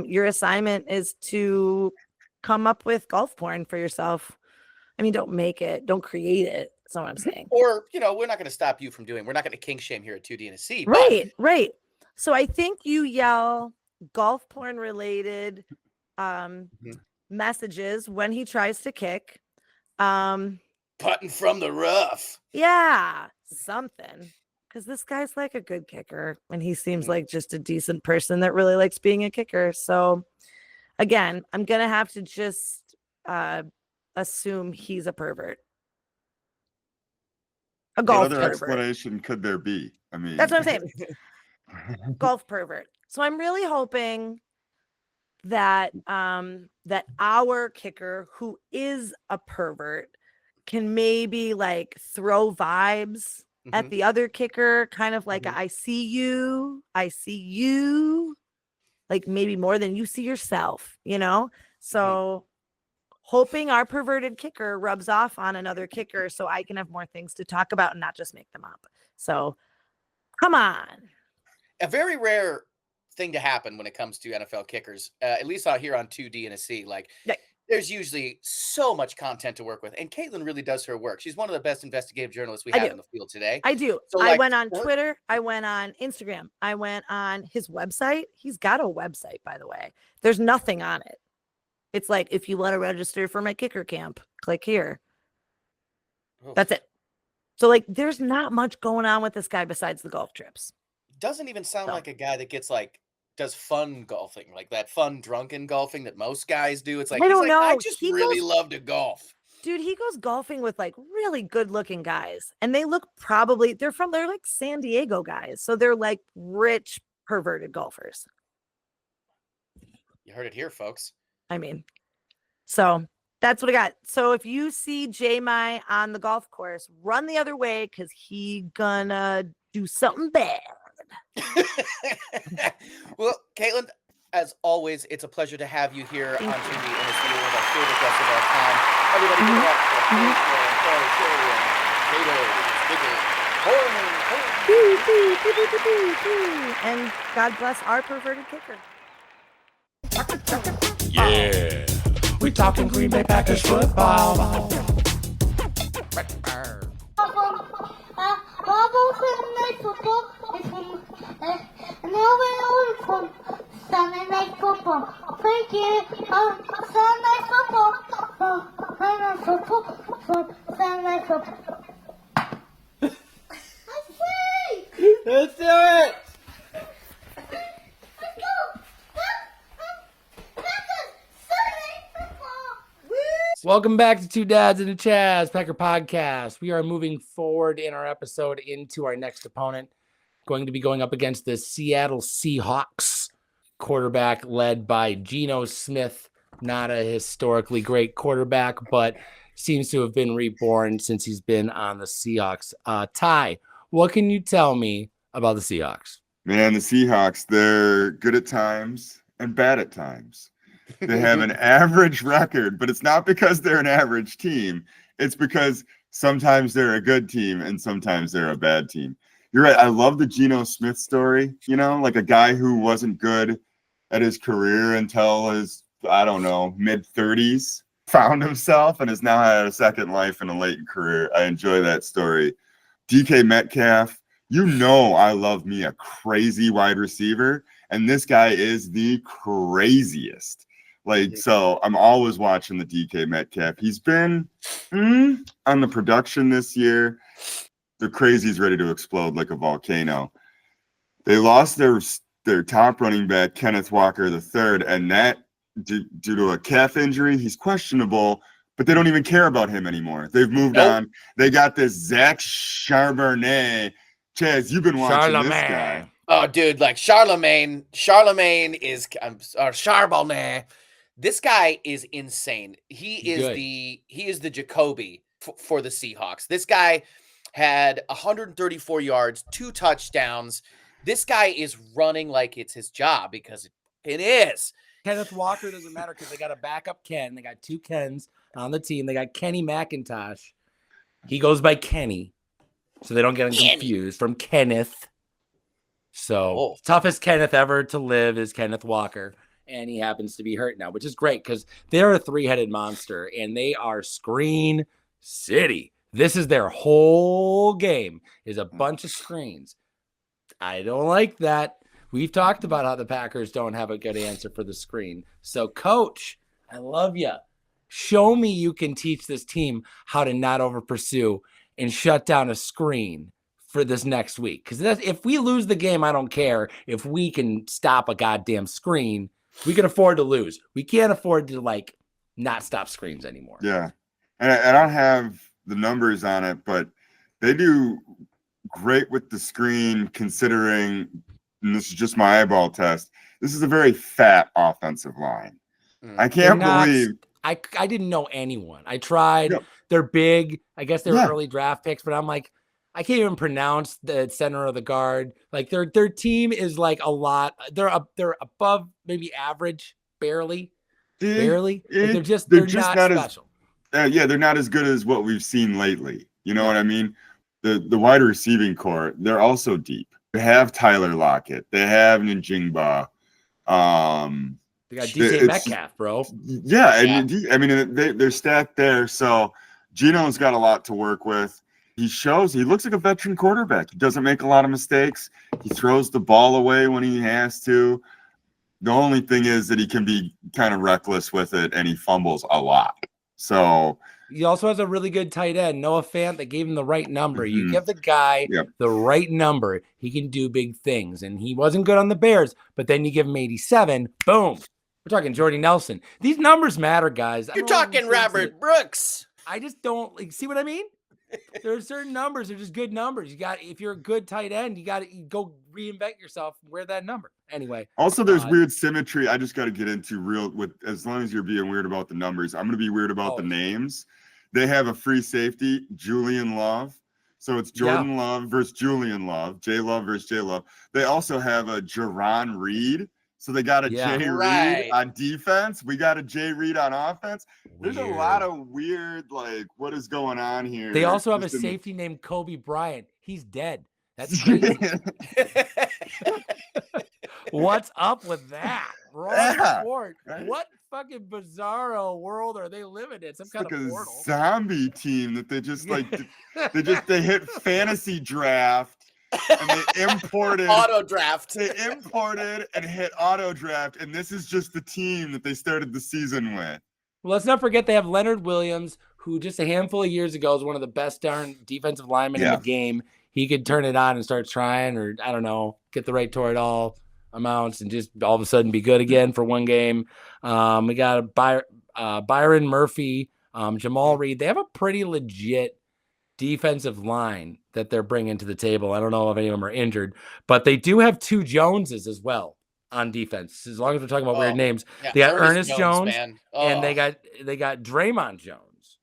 your assignment is to come up with golf porn for yourself. I mean, don't make it, don't create it. That's not what I'm saying. Or, we're not going to stop you from doing, we're not going to kink shame here at 2D and a C. Right. So I think you yell golf porn related messages when he tries to kick. Putting from the rough. Yeah, something. Because this guy's like a good kicker, and he seems like just a decent person that really likes being a kicker. So, again, I'm gonna have to just assume he's a pervert, a golf What other pervert. explanation could there be? I mean, That's what I'm saying. Golf pervert. So I'm really hoping that that our kicker, who is a pervert, can maybe like throw vibes at the other kicker, kind of like I see you, like maybe more than you see yourself, you know? So hoping our perverted kicker rubs off on another kicker so I can have more things to talk about and not just make them up. So come on. A very rare thing to happen when it comes to NFL kickers, at least out here on 2D and a C. Like, there's usually so much content to work with, and Caitlin really does her work. She's one of the best investigative journalists we have in the field today. I do. So, I like, went on Twitter. I went on Instagram. I went on his website. He's got a website, by the way. There's nothing on it. It's like, if you want to register for my kicker camp, click here. That's it. So, like, there's not much going on with this guy besides the golf trips. Doesn't even sound like a guy that gets like does fun golfing, like that fun drunken golfing that most guys do. It's like, I don't know. I just really love to golf. Dude, he goes golfing with like really good looking guys, and they look they're like San Diego guys. So they're like rich, perverted golfers. You heard it here, folks. I mean, so that's what I got. So if you see J-My on the golf course, run the other way because he gonna do something bad. Well, Caitlin, as always, it's a pleasure to have you here on TV and it's one of our favorite guests of all time. Everybody give it up for and God bless our perverted kicker. Yeah. We talking Green Bay Packers football. And now we're from Sunday Night Football. Thank you. Sunday Night Football. Sunday Night Football. Let's do it. Let's go. Sunday Football. Welcome back to Two Dads and a Chaz Packer Podcast. We are moving forward in our episode into our next opponent. Going to be going up against the Seattle Seahawks, quarterback led by Geno Smith. Not a historically great quarterback, but seems to have been reborn since he's been on the Seahawks. Ty, what can you tell me about the Seahawks? Man, the Seahawks, they're good at times and bad at times. They have an average record, but it's not because they're an average team. It's because sometimes they're a good team and sometimes they're a bad team. You're right. I love the Geno Smith story, you know, like a guy who wasn't good at his career until his, I don't know, mid-30s, found himself and has now had a second life in a late career. I enjoy that story. DK Metcalf, you know I love me a crazy wide receiver, and this guy is the craziest. Like, so I'm always watching the DK Metcalf. He's been on the production this year. The crazy's ready to explode like a volcano. They lost their top running back, Kenneth Walker III, and that due to a calf injury, he's questionable, but they don't even care about him anymore. They've moved on. They got this Zach Charbonnet. Chaz, you've been watching this guy. Oh, dude, like Charlemagne is Charbonnet. This guy is insane. He is the Jacoby for the Seahawks. This guy had 134 yards, 2 touchdowns. This guy is running like it's his job because it is. Kenneth Walker doesn't matter because they got a backup Ken. They got 2 Kens on the team. They got Kenny McIntosh. He goes by Kenny, so they don't get him confused from Kenneth. So toughest Kenneth ever to live is Kenneth Walker, and he happens to be hurt now, which is great because they're a 3-headed monster, and they are Screen City. This is their whole game, is a bunch of screens. I don't like that. We've talked about how the Packers don't have a good answer for the screen. So, Coach, I love you. Show me you can teach this team how to not over pursue and shut down a screen for this next week. Because if we lose the game, I don't care. If we can stop a goddamn screen, we can afford to lose. We can't afford to, like, not stop screens anymore. Yeah. And I don't have the numbers on it, but they do great with the screen considering, and this is just my eyeball test, this is a very fat offensive line. I They're can't not- believe. I didn't know anyone. I tried. Yeah. They're big. I guess they're Yeah. early draft picks, but I'm like, I can't even pronounce the center of the guard. Like their team is like a lot. They're above maybe average, barely. Like they're just not special. Yeah, they're not as good as what we've seen lately. You know what I mean? The wide receiving core, they're also deep. They have Tyler Lockett. They have Njigba. They got DK Metcalf, bro. Yeah, and I mean they're stacked there. So Gino's got a lot to work with. He looks like a veteran quarterback. He doesn't make a lot of mistakes. He throws the ball away when he has to. The only thing is that he can be kind of reckless with it, and he fumbles a lot. So he also has a really good tight end, Noah Fant, that gave him the right number. You give the guy the right number, he can do big things. And he wasn't good on the Bears, but then you give him 87, boom. We're talking Jordy Nelson. These numbers matter, guys. You're talking Robert Brooks. I just don't see what I mean? There are certain numbers, they're just good numbers. If you're a good tight end, you got to go reinvent yourself, wear that number. Anyway. Also, there's weird symmetry. I just got to get into as long as you're being weird about the numbers, I'm going to be weird about the names. They have a free safety, Julian Love. So it's Jordan Love versus Julian Love, J Love versus J Love. They also have a Jerron Reed. So they got a Jay Reed on defense. We got a Jay Reed on offense. There's a lot of weird, like, what is going on here? They also have a safety named Kobe Bryant. He's dead. That's crazy. What's up with that? Wrong sport. Right? What fucking bizarro world are they living in? Some kind of portal. Zombie team that they just like they hit fantasy draft. And they imported auto draft. They imported and hit auto draft, and this is just the team that they started the season with. Well, let's not forget they have Leonard Williams, who just a handful of years ago was one of the best darn defensive linemen in the game. He could turn it on and start trying, or I don't know, get the right Toradol amounts and just all of a sudden be good again for one game. We got Byron Murphy, Jamal Reed. They have a pretty legit defensive line that they're bringing to the table. I don't know if any of them are injured, but they do have two Joneses as well on defense. As long as we're talking about weird names, they got Ernest Jones and they got Draymond Jones.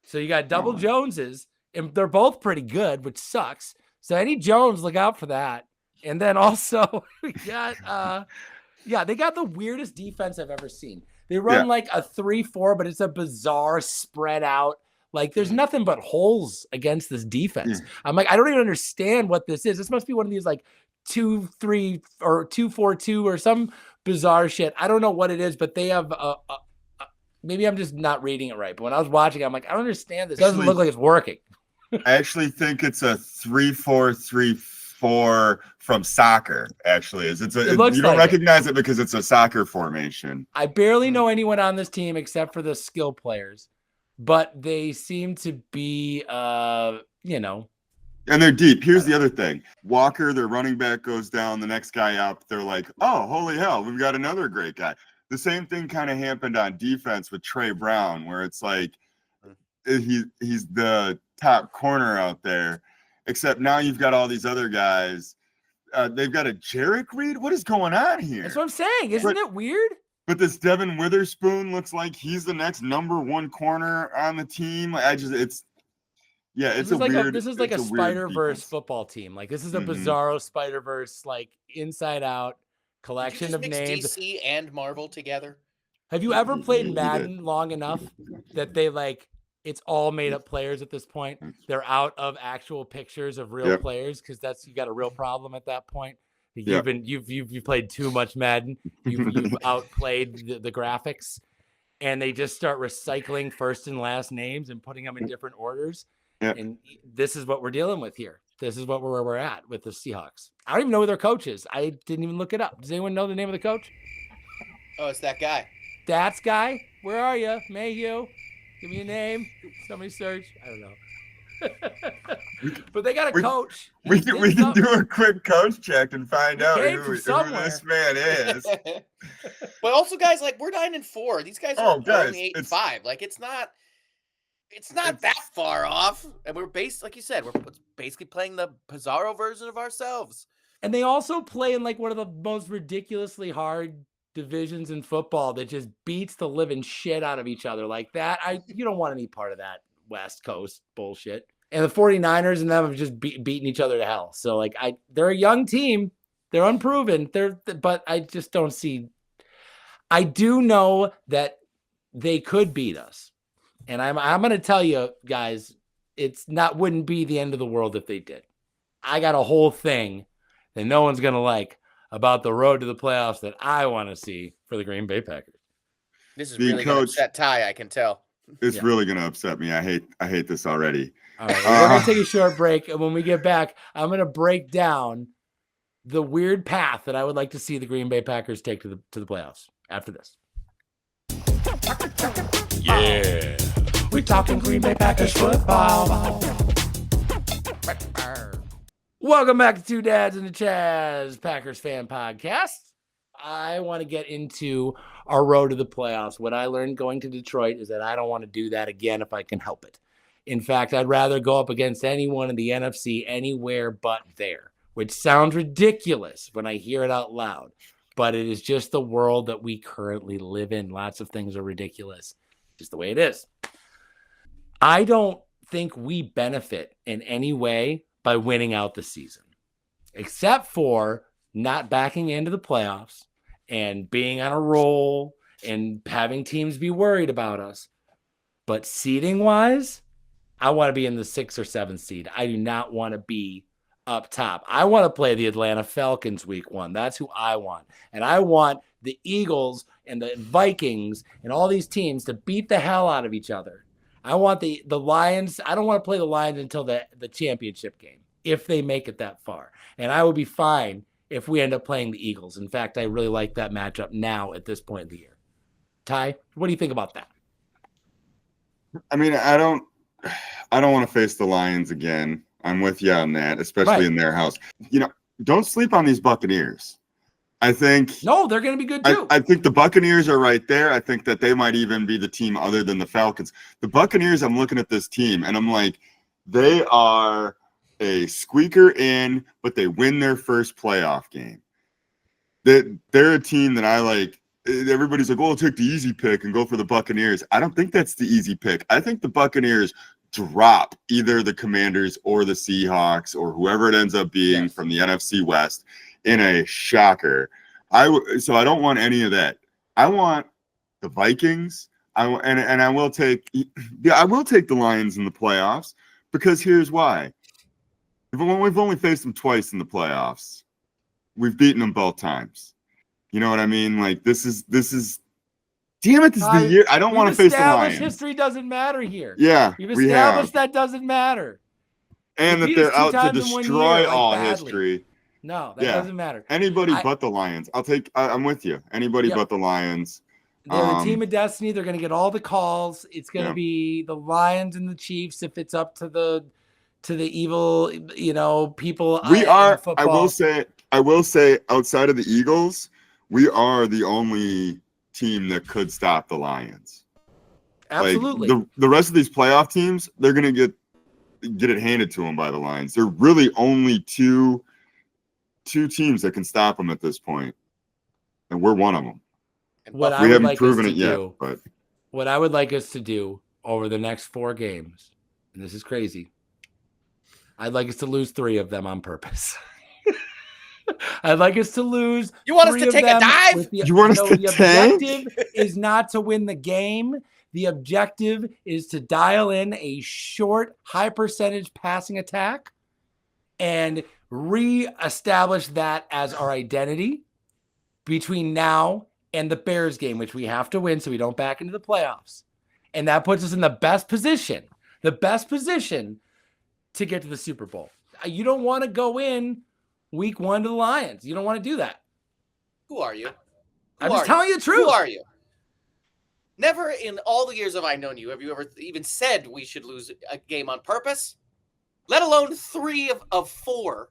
So you got double Joneses, and they're both pretty good, which sucks. So any Jones, look out for that. And then also we got they got the weirdest defense I've ever seen. They run like a 3-4, but it's a bizarre spread out. Like, there's nothing but holes against this defense. I'm like, I don't even understand what this is. This must be one of these, like, 2-3 or 2-4-2 or some bizarre shit. I don't know what it is, but they have maybe I'm just not reading it right. But when I was watching, I'm like, I don't understand this. It doesn't look like it's working. I actually think it's a 3-4-3-4 from soccer, actually. You don't recognize it because it's a soccer formation. I barely know anyone on this team except for the skill players. But they seem to be, And they're deep. Here's the other thing. Walker, their running back, goes down. The next guy up, they're like, oh, holy hell, we've got another great guy. The same thing kind of happened on defense with Trey Brown, where it's like he's the top corner out there, except now you've got all these other guys. They've got a Jarek Reed. What is going on here? That's what I'm saying. Isn't it weird? But this Devin Witherspoon looks like he's the next number one corner on the team. This is like a Spider-Verse football team. Like, this is a bizarro Spider-Verse, like, inside out collection of names. DC and Marvel together. Have you ever played Madden long enough that they it's all made up players at this point? They're out of actual pictures of real players because you got a real problem at that point. You've played too much Madden. You've outplayed the graphics, and they just start recycling first and last names and putting them in different orders. And this is what we're dealing with here. This is where we're at with the Seahawks. I don't even know who their coach is. I didn't even look it up. Does anyone know the name of the coach? Oh, it's that guy. That's guy. Where are you, Mayhew? Give me a name. Somebody search. I don't know. But they got a coach. We can do a quick coach check and find out who this man is. But also, guys, like, we're 9-4. These guys are 8-5. Like, it's not that far off. And we're like you said, we're basically playing the Pizarro version of ourselves. And they also play in like one of the most ridiculously hard divisions in football that just beats the living shit out of each other like that. You don't want any part of that West Coast bullshit. And the 49ers and them have just beaten each other to hell. So like they're a young team. They're unproven. But I just don't see. I do know that they could beat us. And I'm going to tell you guys, wouldn't be the end of the world if they did. I got a whole thing that no one's going to like about the road to the playoffs that I want to see for the Green Bay Packers. This is really going to upset Ty, I can tell. It's really going to upset me. I hate this already. All right, we're going to take a short break, and when we get back, I'm going to break down the weird path that I would like to see the Green Bay Packers take to the playoffs after this. Yeah. We're talking Green Bay Packers football. Welcome back to Two Dads and a Chaz Packers fan podcast. I want to get into our road to the playoffs. What I learned going to Detroit is that I don't want to do that again if I can help it. In fact, I'd rather go up against anyone in the NFC anywhere but there, which sounds ridiculous when I hear it out loud, but it is just the world that we currently live in. Lots of things are ridiculous, just the way it is. I don't think we benefit in any way by winning out the season, except for not backing into the playoffs and being on a roll and having teams be worried about us. But seeding wise, I want to be in the 6th or 7th seed. I do not want to be up top. I want to play the Atlanta Falcons week 1. That's who I want. And I want the Eagles and the Vikings and all these teams to beat the hell out of each other. I want the Lions. I don't want to play the Lions until the championship game, if they make it that far. And I would be fine if we end up playing the Eagles. In fact, I really like that matchup now at this point in the year. Ty, what do you think about that? I mean, I don't want to face the Lions again. I'm with you on that, especially in their house. Don't sleep on these Buccaneers. I think they're going to be good too. I think the Buccaneers are right there. I think that they might even be the team other than the Falcons. The Buccaneers, I'm looking at this team and I'm like, they are a squeaker in, but they win their first playoff game. They're a team that I like. Everybody's like, take the easy pick and go for the Buccaneers. I don't think that's the easy pick. I think the Buccaneers drop either the Commanders or the Seahawks or whoever it ends up being from the NFC West in a shocker. So I don't want any of that. I want the Vikings. I will take the Lions in the playoffs because here's why. We've only faced them twice in the playoffs. We've beaten them both times. You know what I mean? Like this is damn it, this is the year. I don't want to face the Lions. History doesn't matter here. Yeah, we've established that doesn't matter. And that they're out to destroy all history. No, that doesn't matter. Anybody but the Lions. I'm with you. Anybody but the Lions. They're the team of destiny. They're going to get all the calls. It's going to be the Lions and the Chiefs if it's up to the evil, people. We are. I will say, outside of the Eagles, we are the only team that could stop the Lions. Absolutely. Like, the rest of these playoff teams, they're going to get it handed to them by the Lions. They're really only two teams that can stop them at this point, and we're one of them. We haven't proven it yet, but what I would like us to do over the next 4 games, and this is crazy, I'd like us to lose 3 of them on purpose. I'd like us to lose. You want us to take a dive? You want us to tank? The objective is not to win the game. The objective is to dial in a short, high percentage passing attack and re-establish that as our identity between now and the Bears game, which we have to win so we don't back into the playoffs. And that puts us in the best position to get to the Super Bowl. You don't want to go in week 1 to the Lions. You don't want to do that. Who are you? I'm just telling you the truth. Who are you? Never in all the years I've known you have you ever even said we should lose a game on purpose, let alone 3 of 4.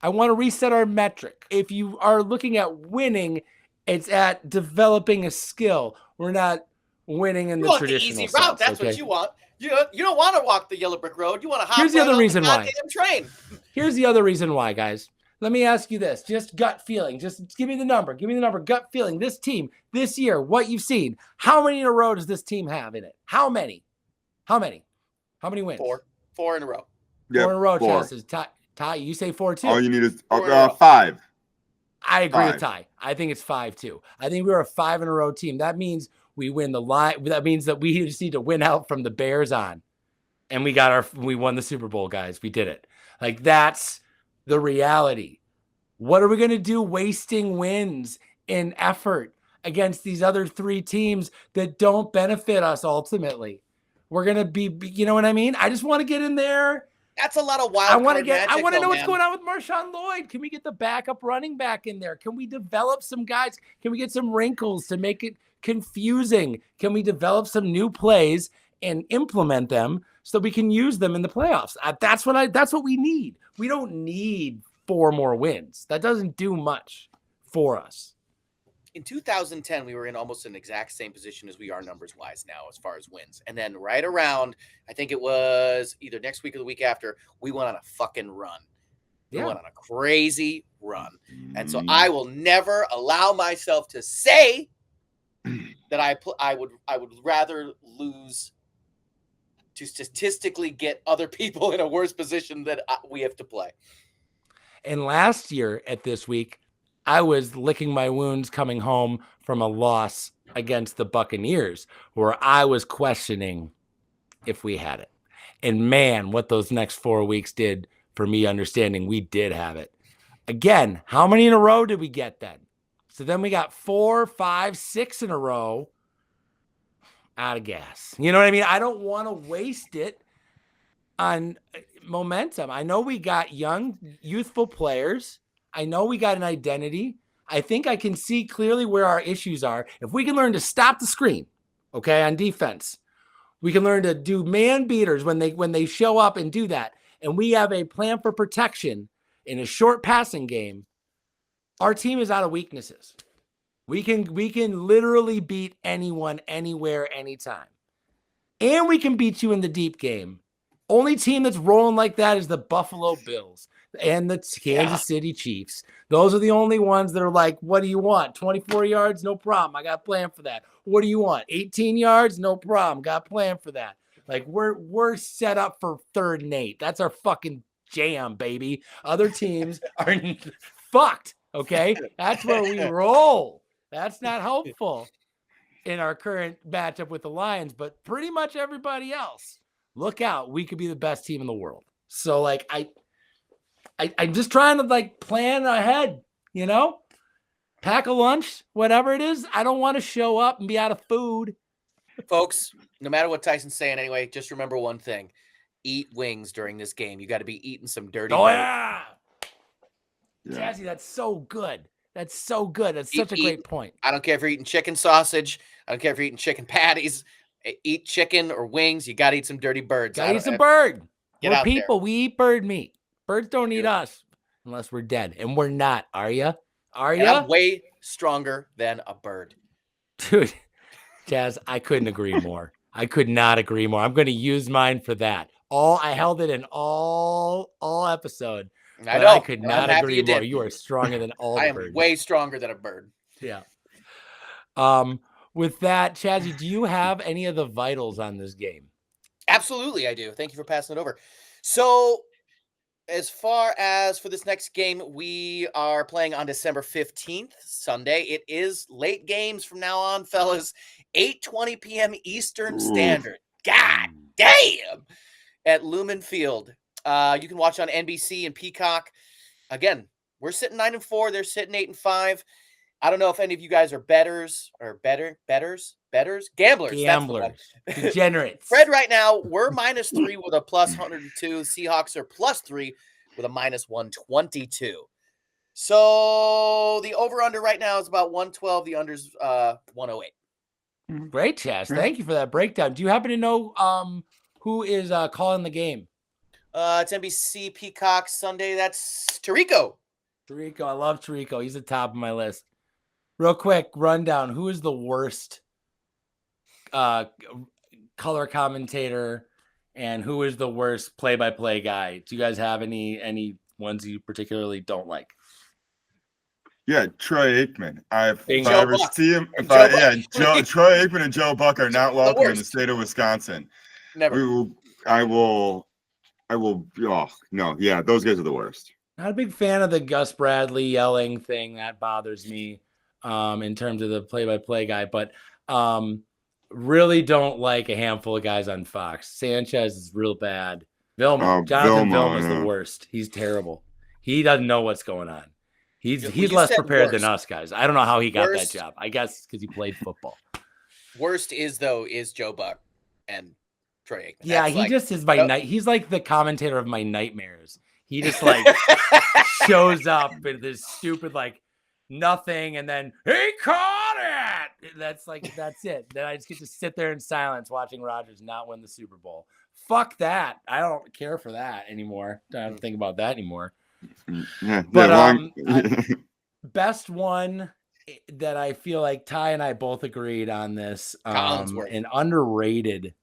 I want to reset our metric. If you are looking at winning, it's at developing a skill. We're not winning in the traditional the easy route. sense, That's what you want. You don't want to walk the yellow brick road. You want to hop Here's the other reason why. Train. Here's the other reason why, guys. Let me ask you this, just gut feeling. Just give me the number. Give me the number. Gut feeling. This team, this year, what you've seen. How many in a row does this team have in it? How many? How many wins? 4 in a row. Yep, 4 in a row, 4. Chaz. Ty, you say 4 too. All you need is 4 in a row. 5. I agree 5. with Ty. I think it's 5 too. I think we're a 5 in a row team. That means we win the line. That means that we just need to win out from the Bears on. And we won the Super Bowl, guys. We did it. Like, that's the reality. What are we going to do wasting wins in effort against these other 3 teams that don't benefit us ultimately? We're going to be, you know what I mean? I just want to get in there. That's a lot of wild I want card magic, to know though, what's man. going on with Marshawn Lloyd. Can we get the backup running back in there? Can we develop some guys? Can we get some wrinkles to make it confusing? Can we develop some new plays and implement them so we can use them in the playoffs? That's what we need. We don't need 4 more wins. That doesn't do much for us. In 2010, we were in almost an exact same position as we are numbers-wise now as far as wins. And then right around, I think it was either next week or the week after, we went on a fucking run. We went on a crazy run. And so I will never allow myself to say that I would rather lose to statistically get other people in a worse position that we have to play. And last year at this week, I was licking my wounds coming home from a loss against the Buccaneers, where I was questioning if we had it. And man, what those next 4 weeks did for me understanding we did have it. Again, how many in a row did we get then? So then we got 4, 5, 6 in a row out of gas. You know what I mean? I don't want to waste it on momentum. I know we got young, youthful players. I know we got an identity. I think I can see clearly where our issues are. If we can learn to stop the screen, okay, on defense, we can learn to do man beaters when they show up and do that. And we have a plan for protection in a short passing game. Our team is out of weaknesses. We can literally beat anyone, anywhere, anytime. And we can beat you in the deep game. Only team that's rolling like that is the Buffalo Bills and the Kansas City Chiefs. Those are the only ones that are like, what do you want? 24 yards? No problem. I got a plan for that. What do you want? 18 yards? No problem. Got a plan for that. Like, we're set up for 3rd and 8. That's our fucking jam, baby. Other teams are fucked, okay? That's where we roll. That's not helpful in our current matchup with the Lions, but pretty much everybody else. Look out. We could be the best team in the world. So, like, I'm just trying to, like, plan ahead, you know? Pack a lunch, whatever it is. I don't want to show up and be out of food. Folks, no matter what Tyson's saying anyway, just remember one thing. Eat wings during this game. You got to be eating some dirty Oh, bird. yeah. Jazzy, that's so good. That's so good. That's such a great point. I don't care if you're eating chicken sausage. I don't care if you're eating chicken patties. Eat chicken or wings. You got to eat some dirty birds. Got to eat some bird. Get We're out people. We eat bird meat. Birds don't eat us unless we're dead. And we're not. Are you? Are you? I'm way stronger than a bird. Dude, Jazz, I couldn't agree more. I could not agree more. I'm going to use mine for that. I held it in all episode. I know. I could not agree more. Did. You are stronger than all I the birds. am way stronger than a bird. Yeah. With that, Chazzy, do you have any of the vitals on this game? Absolutely, I do. Thank you for passing it over. So, as far as for this next game, we are playing on December 15th, Sunday. It is late games from now on, fellas. 8:20 p.m. Eastern Standard. God damn! At Lumen Field. You can watch on NBC and Peacock. Again, we're sitting 9-4. They're sitting 8-5. I don't know if any of you guys are betters or gamblers. Degenerates. Fred, right now, we're -3 with a +102. Seahawks are +3 with a -122. So the over-under right now is about 112. The under's 108. Great, Chaz. Thank you for that breakdown. Do you happen to know who is calling the game? It's NBC Peacock Sunday. That's Tirico. I love Tirico. He's the top of my list. Real quick rundown. Who is the worst color commentator and who is the worst play-by-play guy? Do you guys have any ones you particularly don't like. Yeah, Troy Aikman. If Bingo. I Joe ever Buck. see him, And Joe Buck. Troy Aikman and Joe Buck are not welcome in the worst. state of Wisconsin. Never. I will. Oh no, yeah, those guys are the worst. Not a big fan of the Gus Bradley yelling thing. That bothers me in terms of the play-by-play guy, but really don't like a handful of guys on Fox. Sanchez is real bad. Jonathan Vilma is the worst. He's terrible. He doesn't know what's going on. He's less prepared than us guys. I don't know how he got that job. I guess because he played football. Worst is Joe Buck and Troy Aikman. Yeah, he just is my night. He's like the commentator of my nightmares. He just like shows up in this stupid like nothing, and then he caught it. That's it. Then I just get to sit there in silence watching Rodgers not win the Super Bowl. Fuck that. I don't care for that anymore. I don't think about that anymore. Yeah, but best one that I feel like Ty and I both agreed on this. An underrated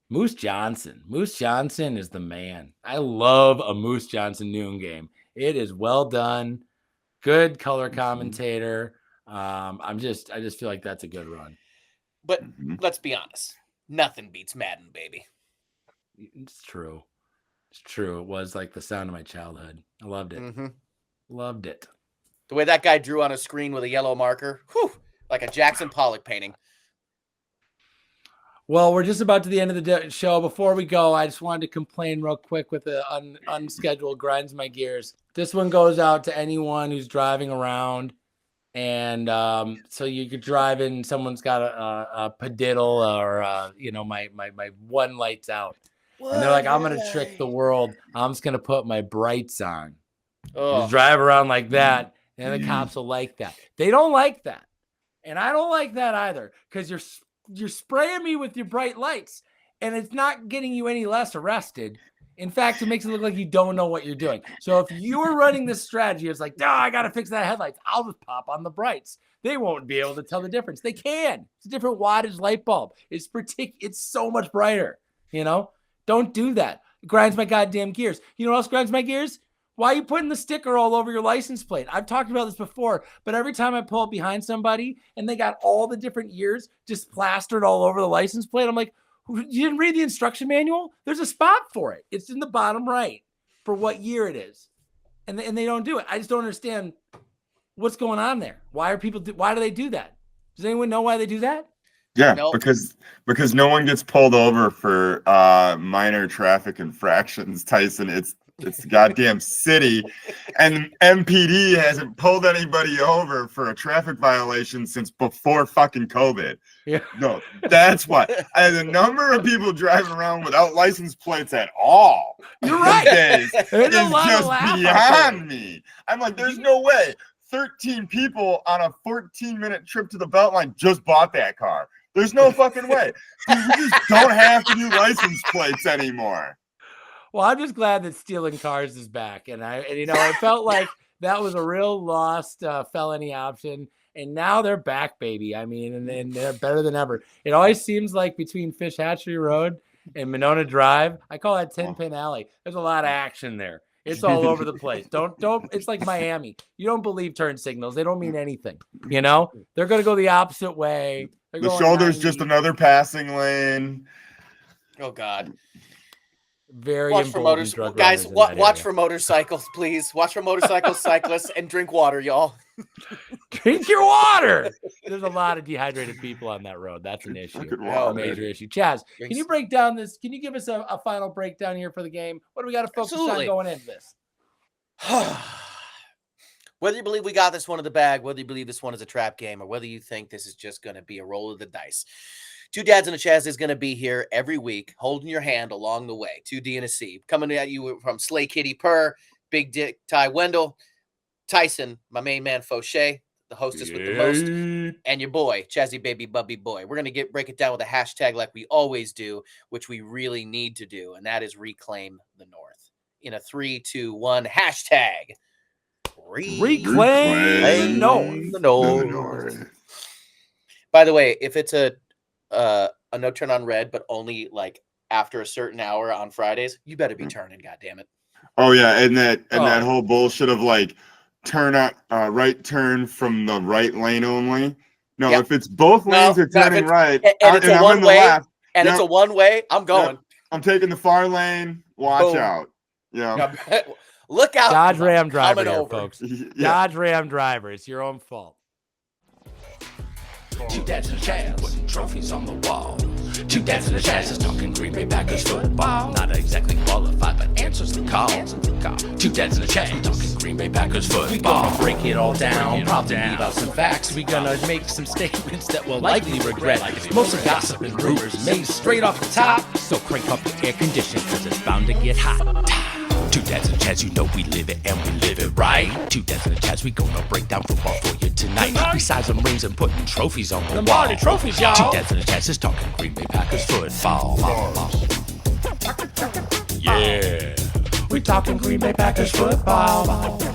Moose Johnson. Moose Johnson is the man. I love a Moose Johnson noon game. It is well done. Good color commentator. I just feel like that's a good run. But let's be honest. Nothing beats Madden, baby. It's true. It's true. It was like the sound of my childhood. I loved it. Loved it. The way that guy drew on a screen with a yellow marker, like a Jackson Pollock painting. Well, we're just about to the end of the show. Before we go, I just wanted to complain real quick with the unscheduled grinds my gears. This one goes out to anyone who's driving around, and so you could drive in. Someone's got a padiddle, or my one light's out, and they're like, "I'm gonna trick the world. I'm just gonna put my brights on." Just drive around like that, and the cops will like that. They don't like that, and I don't like that either, because you're spraying me with your bright lights, and it's not getting you any less arrested. In fact, it makes it look like you don't know what you're doing. So if you were running this strategy, it's like, I got to fix that headlights. I'll just pop on the brights. They won't be able to tell the difference. They can. It's a different wattage light bulb. It's so much brighter. Don't do that. It grinds my goddamn gears. You know what else grinds my gears? Why are you putting the sticker all over your license plate? I've talked about this before, but every time I pull up behind somebody and they got all the different years just plastered all over the license plate, I'm like, you didn't read the instruction manual? There's a spot for it. It's in the bottom right for what year it is. And they don't do it. I just don't understand what's going on there. Why do they do that? Does anyone know why they do that? Yeah, because no one gets pulled over for minor traffic infractions, Tyson. It's the goddamn city, and MPD hasn't pulled anybody over for a traffic violation since before fucking COVID. Yeah. No, that's why. And the number of people driving around without license plates at all You're right. these days is just beyond me. I'm like, there's no way 13 people on a 14-minute trip to the Beltline just bought that car. There's no fucking way. You just don't have to do license plates anymore. Well, I'm just glad that stealing cars is back, and I felt like that was a real lost felony option, and now they're back, baby. I mean, and they're better than ever. It always seems like between Fish Hatchery Road and Monona Drive, I call that 10-pin alley. There's a lot of action there. It's all over the place. Don't. It's like Miami. You don't believe turn signals. They don't mean anything. They're going to go the opposite way. The shoulder's just another passing lane. Oh God. Very watch for watch for motorcycles, please. Watch for motorcycles, cyclists, and drink water, y'all. Drink your water. There's a lot of dehydrated people on that road. That's an issue. A major issue. Chaz, can you break down this? Can you give us a final breakdown here for the game? What do we got to focus on going into this? Whether you believe we got this one in the bag, whether you believe this one is a trap game, or whether you think this is just going to be a roll of the dice, Two Dads and a Chaz is going to be here every week, holding your hand along the way. 2D and a C. Coming at you from Slay Kitty Purr, Big Dick Ty Wendell, Tyson, my main man Foshay, the hostess with the most, and your boy, Chazzy Baby Bubby Boy. We're going to break it down with a hashtag like we always do, which we really need to do, and that is Reclaim the North. In a 3, 2, 1, hashtag. Reclaim the North. By the way, if it's a no turn on red, but only like after a certain hour on Fridays, you better be turning, goddammit. Oh yeah, and that whole bullshit of like right turn from the right lane only. No, Yep. if it's both lanes are turning right, and it's a one way, left, and it's a one way, I'm going. Yep. I'm taking the far lane. Watch Boom. out. Yeah. Look out. Dodge Ram driver coming here, over. folks. Yeah. Dodge Ram driver. It's your own fault. Two dads and a Chaz putting trophies on the wall. Two dads and a Chaz is talking Green Bay Packers football. Not exactly qualified, but answers the call. Two dads and a Chaz talking Green Bay Packers football. We gonna break it all down, probably leave out some facts. We gonna make some statements that we'll likely regret. Mostly gossip and rumors made straight off the top. So crank up the air condition, cause it's bound to get hot. Two dads and a Chaz, you know we live it and we live it right. Two dads and a Chaz, we gonna break down football for you tonight. Besides some rings and putting trophies on the wall. Trophies, y'all. Two dads and a Chaz is talking Green Bay Packers football. Yeah, we talking Green Bay Packers football.